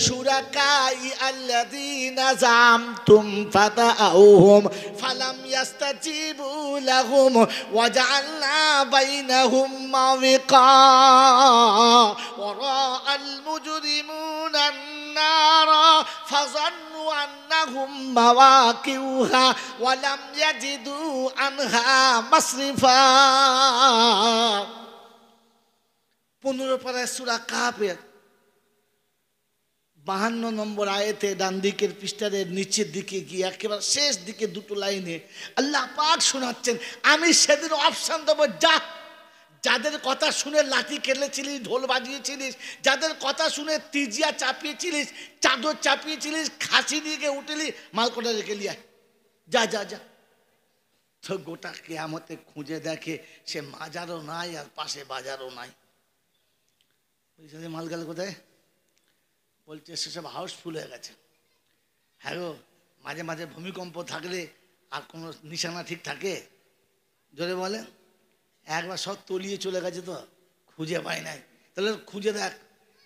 শুরাকাই আল্লাযীনা জামতুম ফাদাউহুম ফালাম ইয়াস্তাজিবু লাহুম ওয়াজআলনা বাইনাহুম মাওইকা ওয়ারাআল মুজরিমুনা النار فظنوا أنهم مواقعها ولم يجدوا عنها مصرفا। 15 পারায় সূরা কাফের 52 নম্বর আয়াতে ডান দিকের পৃষ্ঠার নিচের দিকে গিয়ে একেবারে শেষ দিকে দুটো লাইনে আল্লাহ পাক শোনাচ্ছেন, আমি সেদিন অপশন দেবো, যা যাদের কথা শুনে লাঠি খেলেছিলিস, ঢোল বাজিয়েছিলিস, যাদের কথা শুনে তিজিয়া চাপিয়েছিলিস, চাদর চাপিয়েছিলিস, খাসি দিয়ে উঠেলি, মালকোটা রেখে লিয়া, যা যা যা। তো গোটা কিয়ামতে খুঁজে দেখে সে মাজারও নাই আর পাশে বাজারও নাই। মাল গেল কোথায়? বলছে সেসব হাউসফুল হয়ে গেছে। হ্যাঁ গো, মাঝে মাঝে ভূমিকম্প থাকলে আর কোনো নিশানা ঠিক থাকে? জোরে বলেন। একবার সব তলিয়ে চলে গেছে, তো খুঁজে পায় নাই। তাহলে খুঁজে দেখ।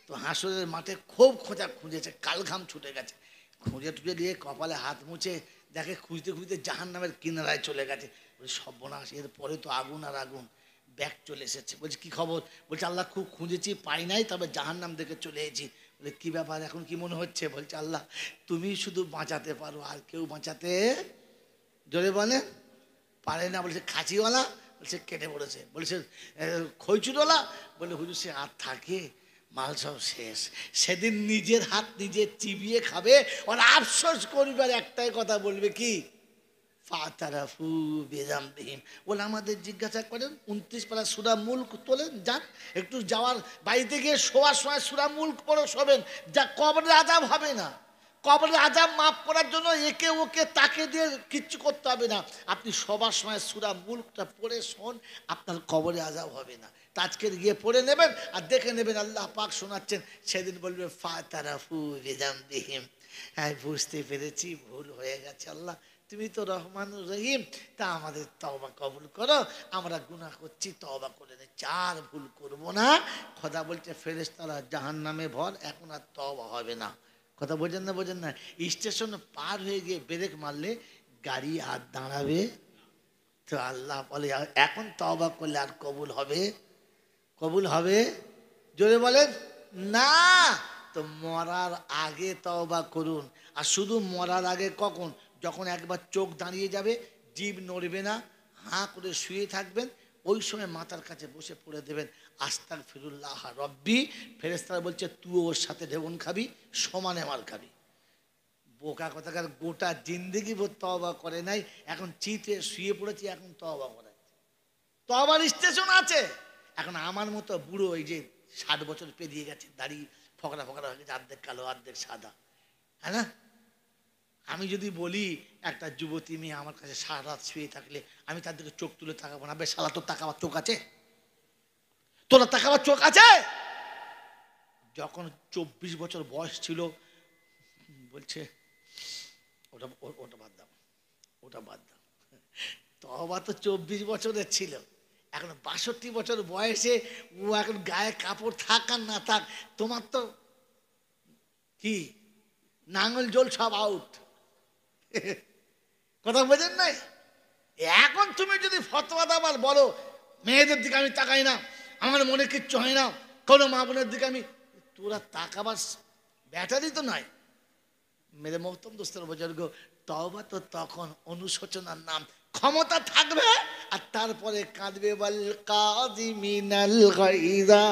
তো হাসরের মাঠে খুব খোঁজা খুঁজেছে, কাল ঘাম ছুটে গেছে, খুঁজে টুজে দিয়ে কপালে হাত মুছে দেখে খুঁজতে খুঁজতে জাহান্নামের কিনারায় চলে গেছে। বলছে সর্বনাশ, এরপরে তো আগুন আর আগুন, ব্যাগ চলে এসেছে। বলছে কি খবর? বলছে আল্লাহ খুব খুঁজেছি, পাই নাই, তবে জাহান্নাম দেখে চলে এসেছি। বলে কি ব্যাপার, এখন কি মনে হচ্ছে? বলছে আল্লাহ তুমি শুধু বাঁচাতে পারো, আর কেউ বাঁচাতে, জোরে বলে, পারে না। বলছে খাঁচিওয়ালা? বলছে কেটে পড়েছে। বলছে খৈচুরওয়ালা? বলে হুজুর সে আর থাকে, মাল সব শেষ। সেদিন নিজের হাত নিজে চিবিয়ে খাবে, ওর আফসোস করবে, আর একটাই কথা বলবে কি, ফাতারাফু বিযামবিহিম। বলে আমাদের জিজ্ঞাসা করেন 29 পারা সূরা মুলক তোলেন, যান একটু যাওয়ার বাড়িতে গিয়ে শোয়ার সময় সূরা মুলক পড়ে শোবেন, যা কবরের আযাব হবে না। কবরের আযাব মাফ করার জন্য একে ওকে তাকে দিয়ে কিচ্ছু করতে হবে না। আপনি সবার সময় সূরা মুলকটা পড়ে শোন, আপনার কবরে আযাব হবে না। আজকে গিয়ে পড়ে নেবেন আর দেখে নেবেন আল্লাহ পাক শোনাচ্ছেন। সেদিন বলবে ফাতারাফু বিযামবিহিম, হ্যাঁ বুঝতে পেরেছি, ভুল হয়ে গেছে, আল্লাহ তুমি তো রহমানুর রহিম, তা আমাদের তওবা কবুল করো, আমরা গুনাহ করছি, তওবা করে নে, চার ভুল করব না। খোদা বলছে ফেরেশতারা জাহান্নামে ভর, এখন আর তওবা হবে না। কথা বোঝেন না? বোঝেন না? স্টেশন পার হয়ে গিয়ে ব্রেক মারলে গাড়ি আর দাঁড়াবে? তো আল্লাহ বলে এখন তওবা করলে আর কবুল হবে? কবুল হবে? জোরে বলেন না। তো মরার আগে তওবা করুন। আর শুধু মরার আগে কখন? যখন একবার চোখ দাঁড়িয়ে যাবে, জিভ নড়বে না, হাঁ করে শুয়ে থাকবেন, ওই সময় মাথার কাছে বসে পড়ে দেবেন আস্তাগফিরুল্লাহ রব্বি। ফেরেশতারা বলছে তুই ওর সাথে ঢেউন খাবি, সমানে মার খাবি। বোকা কথাকার, গোটা জিন্দেগি ভোর তওবা করে নাই, এখন চিতে শুয়ে পড়েছি, এখন তওবা করাচ্ছে। তওবার স্টেশন আছে। এখন আমার মতো বুড়ো, এই যে 60 বছর পেরিয়ে গেছে, দাড়ি ফকরা ফকরা হয়ে গেছে, অর্ধেক কালো অর্ধেক সাদা, হ্যাঁ না? আমি যদি বলি একটা যুবতী মেয়ে আমার কাছে সারা রাত শুয়ে থাকলে, আমি তার দিকে চোখ তুলে তাকাবো না? বেশ শালা, তোর তাকাবার চোখ আছে? তোরা তাকাবার চোখ আছে? যখন 24 বছর বয়স ছিল, বলছে ওটা ওটা বাদ দাও, ওটা বাদ দাও। তওবা তো 24 বছরের ছিল, এখন 62 বছর বয়সে ও এখন গায়ে কাপড় থাক আর না থাক, তোমার তো কি নাঙ্গল জল সব আউট। কথা বোঝেন নাই? এখন তুমি যদি ফতোয়া দাও আর বলো মেয়েদের দিকে আমি তাকাই না, আমার মনে কিচ্ছু হয় না, কোনো মা বোনের দিকে আমি, তোরা তাকাবার ব্যাটারি তো নয়। মেরে মোহতম দোস্তের বুজুর্গ, তওবা তো তখন অনুশোচনার নাম, ক্ষমতা থাকবে আর তারপরে কাঁদবে। বল কাযিমিনাল গায়যা।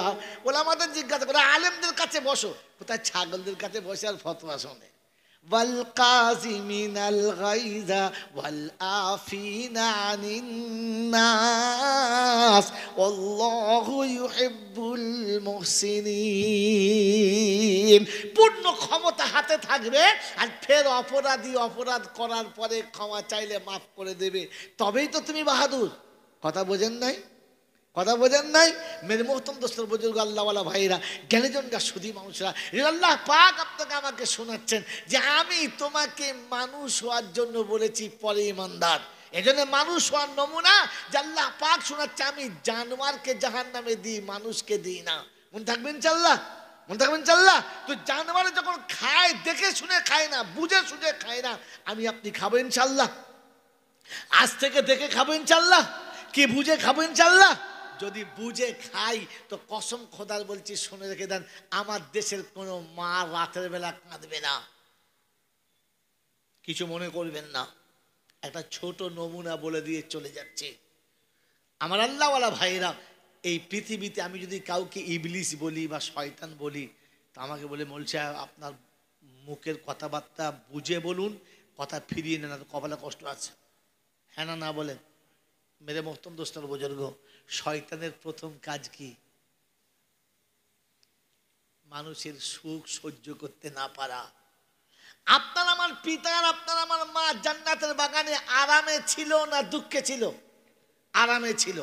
বলে আমাদের জিজ্ঞাসা করে আলেমদের কাছে বসো, কোথায় ছাগলদের কাছে বসে আর ফতোয়া শোনে। والقازمين الغيظ والعافين عن الناس والله يحب المحسنين। পূর্ণ ক্ষমতা হাতে থাকবে আর ফের অপরাধী অপরাধ করার পরে ক্ষমা চাইলে মাফ করে দেবে, তবেই তো তুমি বাহাদুর। কথা বোঝেন নাই? কথা বোঝেন নাই? মেরে মোহতম দোস্তর বুজুর্গ আল্লাহওয়ালা ভাইরা, জ্ঞানীজনরা, সুধী মানুষরা, আল্লাহ পাক আপনাকে আমাকে শোনাচ্ছেন যে আমি তোমাকে মানুষ হওয়ার জন্য বলেছি, পরে ইমানদার। এজন্য মানুষ হওয়ার নমুনা যে আল্লাহ পাক শোনাচ্ছে আমি জানোয়ারকে জাহান্নামে দিই, মানুষকে দিই না। মনে থাকবেন ইনশাআল্লাহ, মনে থাকবেন ইনশাআল্লাহ। তো জানোয়ার যখন খায় দেখে শুনে খায় না, বুঝে শুনে খায় না, আমি আপনি খাবো ইনশাআল্লাহ। আজ থেকে দেখে খাবো ইনশাআল্লাহ, কি বুঝে খাবো ইনশাআল্লাহ। যদি বুঝে খাই তো কসম খোদার বলছি, শুনে রেখে দেন, আমার দেশের কোনো মা রাতের বেলা কাঁদবে না। কিছু মনে করবেন না, একটা ছোট নমুনা বলে দিয়ে চলে যাচ্ছে। আমার আল্লাহওয়ালা ভাইরা, এই পৃথিবীতে আমি যদি কাউকে ইবলিস বলি বা শয়তান বলি, তো আমাকে বলে বলছে আপনার মুখের কথাবার্তা বুঝে বলুন, কথা ফিরিয়ে নেন, কপালে কষ্ট আছে। হ্যাঁ না, না বলেন? মেরে মোহতম দোস্তর বুজুর্গ, শয়তানের প্রথম কাজ কি? মানুষের সুখ সহ্য করতে না পারা। আপনার আমার পিতার, আপনার আমার মা জান্নাতের বাগানে আরামে ছিল না দুঃখে ছিল? আরামে ছিল।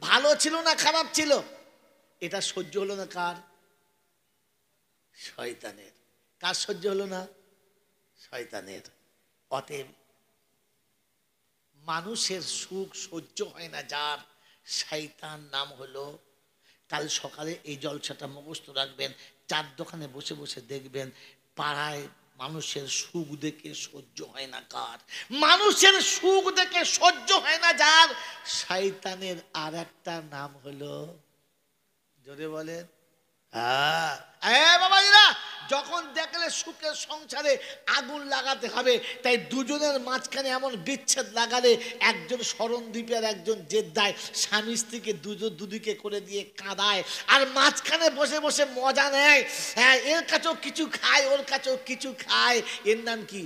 ভালো ছিল না খারাপ ছিল? এটা সহ্য হলো না কার? শয়তানের। কার সহ্য হলো না? শয়তানের। অতএব মানুষের সুখ সহ্য হয় না যার, শয়তান নাম হলো। কাল সকালে এই জলসাটা মুখস্থ রাখবেন, চার দোকানে বসে বসে দেখবেন, পাড়ায় মানুষের সুখ দেখে সহ্য হয় না কার? মানুষের সুখ দেখে সহ্য হয় না যার, শয়তানের আর একটা নাম হলো, জোরে বলেন, বাবাজিরা, যখন দেখলে সুখের সংসারে আগুন লাগাতে হবে, তাই দুজনের মাঝখানে এমন বিচ্ছেদ লাগালে একজন স্মরণদ্বীপে আর একজন জেদ্দায় স্বামী স্ত্রীকে দুদিকে করে দিয়ে কাঁদায়, আর মাঝখানে বসে বসে মজা নেয়। হ্যাঁ, এর কাছেও কিছু খায়, ওর কাছেও কিছু খায়। এর নাম কি?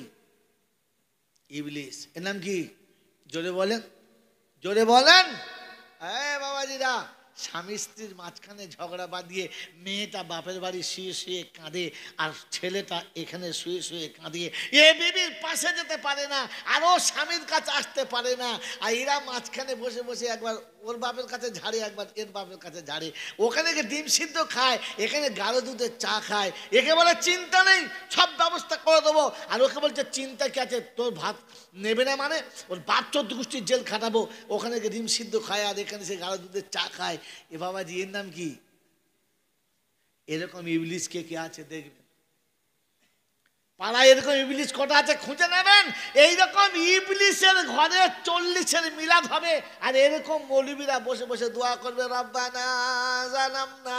ইবলিস। এর নাম কি? জোরে বলেন, জোরে বলেন। বাবাজিরা, স্বামী স্ত্রীর মাঝখানে ঝগড়া বাঁধিয়ে মেয়েটা বাপের বাড়ি শুয়ে শুয়ে কাঁদে, আর ছেলেটা এখানে শুয়ে শুয়ে কাঁদিয়ে এ বিবির পাশে যেতে পারে না, আর ও স্বামীর কাছে আসতে পারে না। আর এরা মাঝখানে বসে বসে একবার ওর বাপের কাছে ঝাড়ে, একবার এর বাপের কাছে ঝাড়ে। ওখানে ডিম সিদ্ধ খায়, এখানে গাঢ় দুধের চা খায়। একে বলে চিন্তা নেই, সব ব্যবস্থা করে দেবো। আর ওকে বলছে চিন্তা কি আছে, তোর ভাত নেবে না মানে ওর বাপ 14 গোষ্ঠীর জেল খাটাবো। ওখানে ডিম সিদ্ধ খায় আর এখানে সে গাঢ় দুধের চা খায়। এ বাবাজি, এর নাম কি? এরকম ইবলিস কে কে আছে দেখবেন পাড়ায়। এরকম ইবলিস কটা আছে খুঁজে নেবেন। এইরকম ইবলিসের ঘরে 40-এর মিলাদ হবে, আর এরকম মৌলবীরা বসে বসে দোয়া করবে, রব্বানা জালামনা।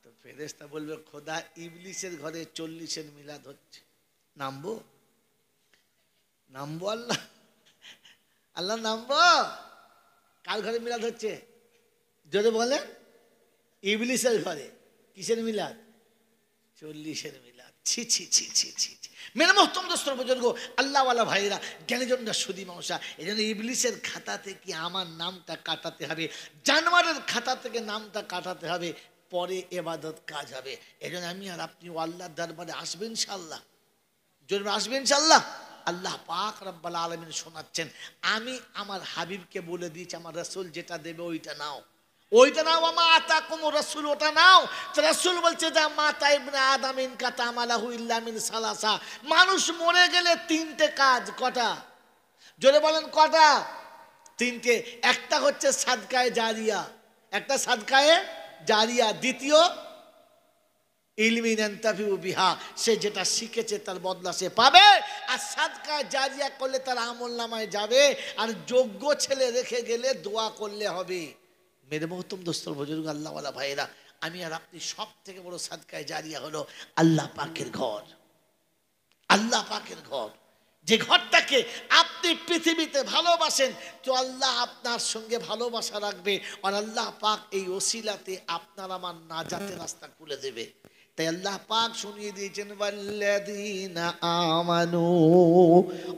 তো ফেরেশতা বলবে, খোদা ইবলিসের ঘরে 40-এর মিলাদ হচ্ছে, নামবো? নামবো? আল্লাহ, আল্লাহ নামবো? কার ঘরে মিলাদ হচ্ছে? যদি বলেন ইবলিসের ঘরে। কিসের মিলাদ? 40-এর মিলাদ। ছি ছি ছি ছি ছি। মেরে মোহতরম দোস্তর বুজুর্গ, আল্লাহওয়ালা ভাইরা, জ্ঞানীজনরা, সুধী মানুষরা, এই জন্য ইবলিসের খাতা থেকে আমার নামটা কাটাতে হবে, জানোয়ারের খাতা থেকে নামটা কাটাতে হবে, পরে ইবাদত কাজ হবে। এই জন্য আমি আর আপনি আল্লাহর দরবারে আসবেন ইনশাআল্লাহ, জন্য আসবেন ইনশাআল্লাহ। আল্লাহ পাক রব্বুল আলামিন শোনাচ্ছেন, আমি আমার হাবিবকে বলে দিয়েছি, আমার রাসূল যেটা দেবে ওইটা নাও, ওইটা নাও। আমা আতাকুম রাসূল, ওটা নাও। তো রাসূল বলছে যে মাতা ইবনে আদম ইনকা তামালাহু ইল্লা মিন সালাসা, মানুষ মরে গেলে 3টে কাজ। কটা? জোরে বলেন, কটা? 3টে। একটা হচ্ছে সাদকায়ে জারিয়া, একটা সাদকায়ে জারিয়া। দ্বিতীয় ইলমিন ইয়ানতাফিউ বিহা, সে যেটা শিখেছে তার বদলা সে পাবে। আর সাদকা জারিয়া করলে তার আমলনামায় যাবে। আর যোগ্য ছেলে রেখে গেলে দোয়া করলে হবে। মেরে মোহতরম দোস্তর বুজুর্গ, আল্লাহওয়ালা ভাইয়েরা, আমি আর আপনি সব থেকে বড় সাদকায়ে জারিয়া হলো আল্লাহ পাকের ঘর। আল্লাহ পাকের ঘর, যে ঘরটাকে আপনি পৃথিবীতে ভালোবাসেন, তো আল্লাহ আপনার সঙ্গে ভালোবাসা রাখবে। আর আল্লাহ পাক এই ওসিলাতে আপনার আমার নাজাতের রাস্তা খুলে দেবে। তাই আল্লাহ পাক শুনিয়ে দিয়েছেন ওয়াল্লাযীনা আমানু,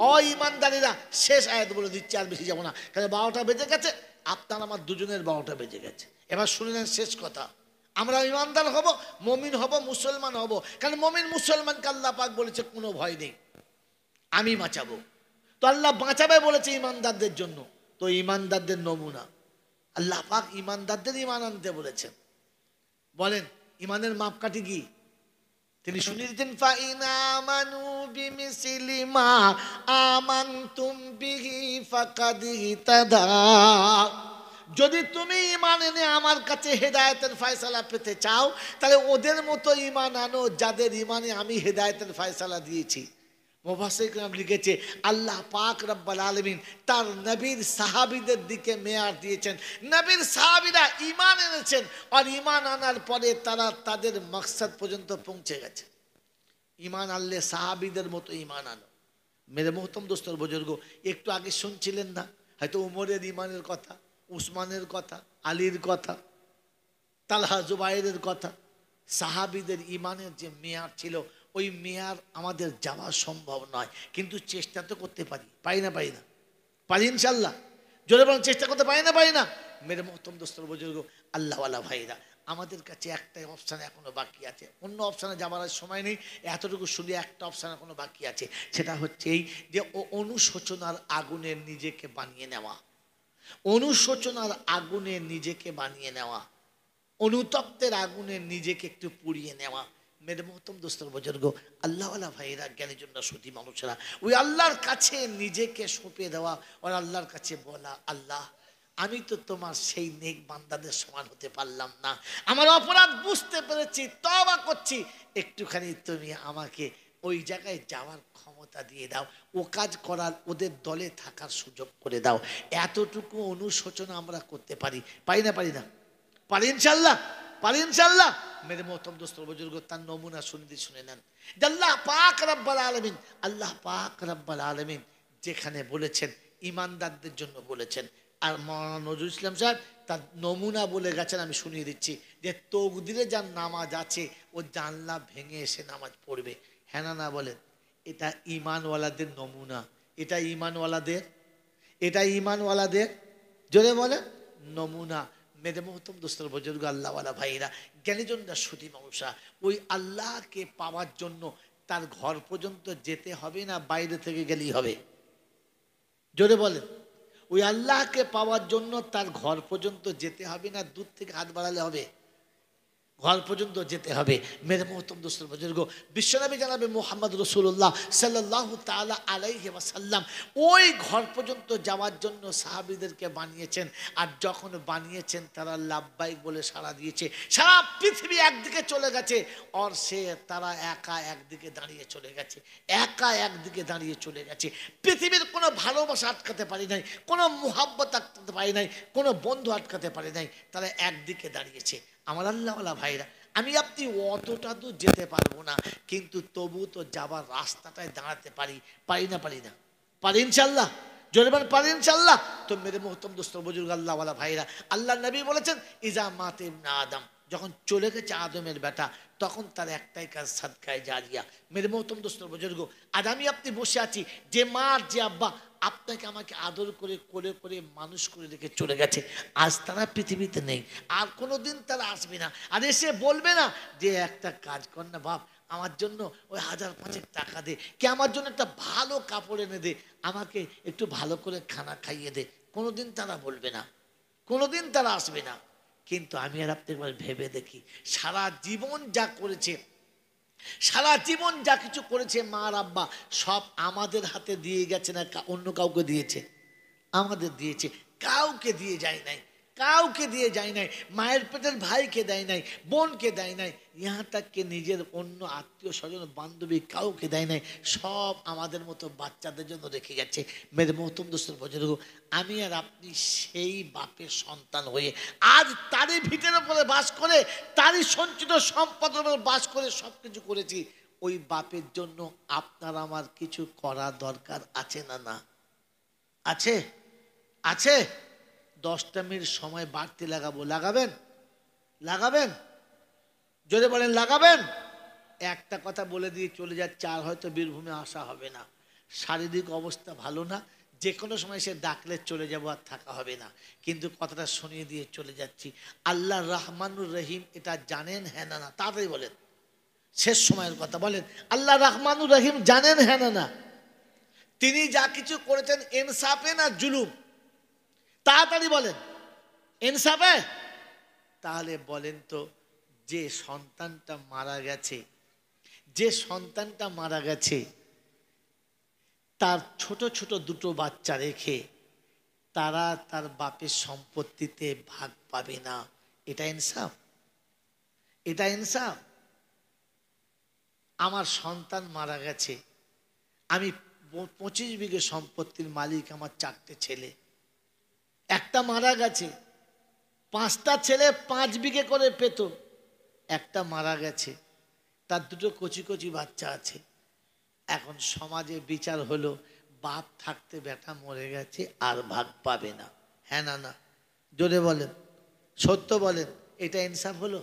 ও ঈমানদারেরা। শেষ আয়াত বলে দিচ্ছি, আর বেশি যাবো না, কারণ 12টা বেজে গেছে, আপনার আমার দুজনের 12টা বেজে গেছে। এবার শুনে নেন শেষ কথা। আমরা ঈমানদার হব, মুমিন হব, মুসলমান হব। কারণ মুমিন মুসলমানকে আল্লাহ পাক বলেছে কোনো ভয় নেই, আমি বাঁচাবো। তো আল্লাহ বাঁচাবে বলেছে ঈমানদারদের জন্য। তো ঈমানদারদের নমুনা আল্লাহ পাক ঈমানদারদের ঈমান আনতে বলেছেন। বলেন ঈমানের মাপকাঠি কি? তিনি শুনিয়ে দিতেন ফাইনা আমানু বিমিসলি মা আমানতুম বিহি ফাকাদ ইহতাদাউ। যদি তুমি ঈমান এনে আমার কাছে হেদায়েতের ফয়সালা পেতে চাও, তাহলে ওদের মতো ঈমান আনো যাদের ঈমানে আমি হেদায়েতের ফয়সালা দিয়েছি। মুফাসসির کرام লিখেছে আল্লাহ পাক রব্বুল আলামিন তার নবীর সাহাবীদের দিকে মেয়ার দিয়েছেন। নবীর সাহাবীরা ঈমান এনেছেন, আর ঈমান আনার পরে তারা তাদের মাকসাদ পর্যন্ত পৌঁছে গেছে। ঈমান আনলে সাহাবীদের মতো ঈমান আনো। মেরে মোহতরম দোস্তর বুজুর্গ, একটু আগে শুনছিলেন না হয়তো উমরের ঈমানের কথা, উসমানের কথা, আলীর কথা, তালহা জুবাইরের কথা। সাহাবীদের ঈমানের যে মেয়ার ছিল, ওই মেয়ার আমাদের যাওয়া সম্ভব নয়, কিন্তু চেষ্টা তো করতে পারি। পারি না? পারি ইনশাল্লাহ। জোরে বলেন চেষ্টা করতে পারি না? মেরে মোহতরম দোস্তর বুজুর্গ, আল্লাহওয়ালা ভাইরা, আমাদের কাছে একটাই অপশান এখনো বাকি আছে। অন্য অপশানে যাবার সময় নেই, এতটুকু শুধু একটা অপশান এখনো বাকি আছে। সেটা হচ্ছে এই যে অনুশোচনার আগুনে নিজেকে বানিয়ে নেওয়া, অনুশোচনার আগুনে নিজেকে বানিয়ে নেওয়া, অনুতপ্তের আগুনে নিজেকে একটু পুড়িয়ে নেওয়া। মেরে মোহতরম দোস্তর বুজুর্গ, আল্লাহওয়ালা ভাইরা, জ্ঞানীজনরা, সতী মানুষেরা, ওই আল্লাহর কাছে নিজেকে সঁপে দেওয়া, আর আল্লাহর কাছে বলা, আল্লাহ আমি তো তোমার সেই নেক বান্দাদের সমান হতে পারলাম না, আমার অপরাধ বুঝতে পেরেছি, তওবা করছি, একটুখানি তুমি আমাকে ওই জায়গায় যাওয়ার ক্ষমতা দিয়ে দাও, ও কাজ করার, ওদের দলে থাকার সুযোগ করে দাও। এতটুকু অনুশোচনা আমরা করতে পারি না? পারি ইনশাল্লাহ। মেরে মোহতরম দোস্তর বুজুর্গ, তার নমুনা শুনে নেন। আল্লাহ পাক রব্বুল আলামিন যেখানে বলেছেন ঈমানদারদের জন্য বলেছেন, আর মাওলানা নজরুল ইসলাম সাহেব তার নমুনা বলে গেছেন। আমি শুনিয়ে দিচ্ছি যে তকদিরে যার নামাজ আছে, ও জানলা ভেঙে এসে নামাজ পড়বে। হ্যাঁ না বলেন? এটা ঈমানওয়ালাদের নমুনা, এটা ঈমানওয়ালাদের জোরে বলেন নমুনা। মেরে মোহতরম দোস্তর বুজুর্গ, আল্লাহওয়ালা ভাইরা, জ্ঞানীজনরা, সতী মানুষরা, ওই আল্লাহকে পাওয়ার জন্য তার ঘর পর্যন্ত যেতে হবে না বাইরে থেকে গেলেই হবে? জোরে বলেন। ওই আল্লাহকে পাওয়ার জন্য তার ঘর পর্যন্ত যেতে হবে না দূর থেকে হাত বাড়ালে হবে? ঘর পর্যন্ত যেতে হবে। মেরে মোহতরম দোস্তর বুজুর্গ, বিশ্বনবী জনাবে মুহাম্মদ রাসূলুল্লাহ সাল্লাল্লাহু তাআলা আলাইহি ওয়াসাল্লাম ওই ঘর পর্যন্ত যাওয়ার জন্য সাহাবীদেরকে বানিয়েছেন। আর যখন বানিয়েছেন তারা লাব্বাইক বলে সাড়া দিয়েছে। সারা পৃথিবী একদিকে চলে গেছে, আর তারা একা একদিকে দাঁড়িয়ে চলে গেছে। পৃথিবীর কোনো ভালোবাসা আটকাতে পারি নাই, কোনো মুহাব্বত আটকাতে পারি নাই, কোনো বন্ধু আটকাতে পারি নাই, তারা একদিকে দাঁড়িয়েছে। আমার আল্লাহওয়ালা ভাইরা, আমি আপনি অতটা তো যেতে পারবো না, কিন্তু তবু তো যাবার রাস্তাটায় দাঁড়াতে পারি না? পারি ইনশাল্লাহ। জোরেবান পারি ইনশাল্লাহ। তো মেরে মোহতরম দোস্তর বুজুর্গ, আল্লাহওয়ালা ভাইরা, আল্লাহ নবী বলেছেন ইজা মাতে ইবনে আদম, যখন চলে গেছে আদমের বেটা, তখন তার একটাই কাজ সাদকায়ে জারিয়া। মেরে মোহতরম দোস্তর বুজুর্গ, আজ আমি আপনি বসে আছি, যে মা আর যে আব্বা আপনাকে আমাকে আদর করে কোলে করে মানুষ করে রেখে চলে গেছে, আজ তারা পৃথিবীতে নেই, আর কোনোদিন তারা আসবে না। আর এসে বলবে না যে একটা কাজ কর না বাপ, আমার জন্য ওই 1000-5 টাকা দে, কে আমার জন্য একটা ভালো কাপড় এনে দে, আমাকে একটু ভালো করে খানা খাইয়ে দে। কোনোদিন তারা বলবে না, কোনোদিন তারা আসবে না। কিন্তু আমি আর আপনি একবার ভেবে দেখি, সারা জীবন যা করেছে, সারা জীবন যা কিছু করেছে মা আর আব্বা, সব আমাদের হাতে দিয়ে গেছে না অন্য কাউকে দিয়েছে? আমাদের দিয়েছে। কাউকে দিয়ে যায় নাই, মায়ের পেটের ভাইকে দেয় নাই, বোনকে দেয় নাই, ইহা তাকে নিজের অন্য আত্মীয় স্বজন বান্ধবী কাউকে দেয় নাই, সব আমাদের মতো বাচ্চাদের জন্য রেখে গেছে। মেরে মোহতরম দোস্তর বুজুর্গ, আমি আর আপনি সেই বাপের সন্তান হয়ে আজ তারই ভিটের উপরে বাস করে, তারই সঞ্চিত সম্পদের উপরে বাস করে সব কিছু করেছি। ওই বাপের জন্য আপনার আমার কিছু করা দরকার আছে না? আছে? 10টা মিনিট সময় বাড়তি লাগাবো, লাগাবেন? জোরে বলেন লাগাবেন? একটা কথা বলে দিয়ে চলে যাচ্ছে, আর হয়তো বীরভূমে আসা হবে না, শারীরিক অবস্থা ভালো না, যে কোনো সময় সে ডাকলে চলে যাব, আর থাকা হবে না, কিন্তু কথাটা শুনিয়ে দিয়ে চলে যাচ্ছি। আল্লাহ রহমানুর রহিম এটা জানেন, হ্যাঁ না না? তাড়াতাড়ি বলেন, শেষ সময়ের কথা বলেন। আল্লাহ রহমানুর রহিম জানেন, হ্যাঁ না না? তিনি যা কিছু করেছেন ইনসাফে না জুলুম? তাড়াতাড়ি বলেন, ইনসাফে? তাহলে বলেন তো, যে সন্তানটা মারা গেছে, যে সন্তানটা মারা গেছে, তার ছোট ছোট দুটো বাচ্চা রেখে তারা তার বাপের সম্পত্তিতে ভাগ পাবে না, এটা ইনসাফ? এটা ইনসাফ? আমার সন্তান মারা গেছে, আমি 25 বিঘে সম্পত্তির মালিক, আমার 4টে ছেলে, একটা মারা গেছে, 5টা ছেলে 5 বিঘে করে পেত, একটা মারা গেছে, তার দুটো কচি কচি বাচ্চা আছে। এখন সমাজে বিচার হলো, বাপ থাকতে বেটা মরে গেছে, আর ভাগ পাবে না, হ্যাঁ না না? জোরে বলেন, সত্য বলেন, এটা ইনসাফ হলো?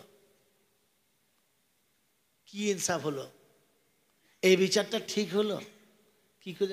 কি ইনসাফ হলো? এই বিচারটা ঠিক হলো? কি করে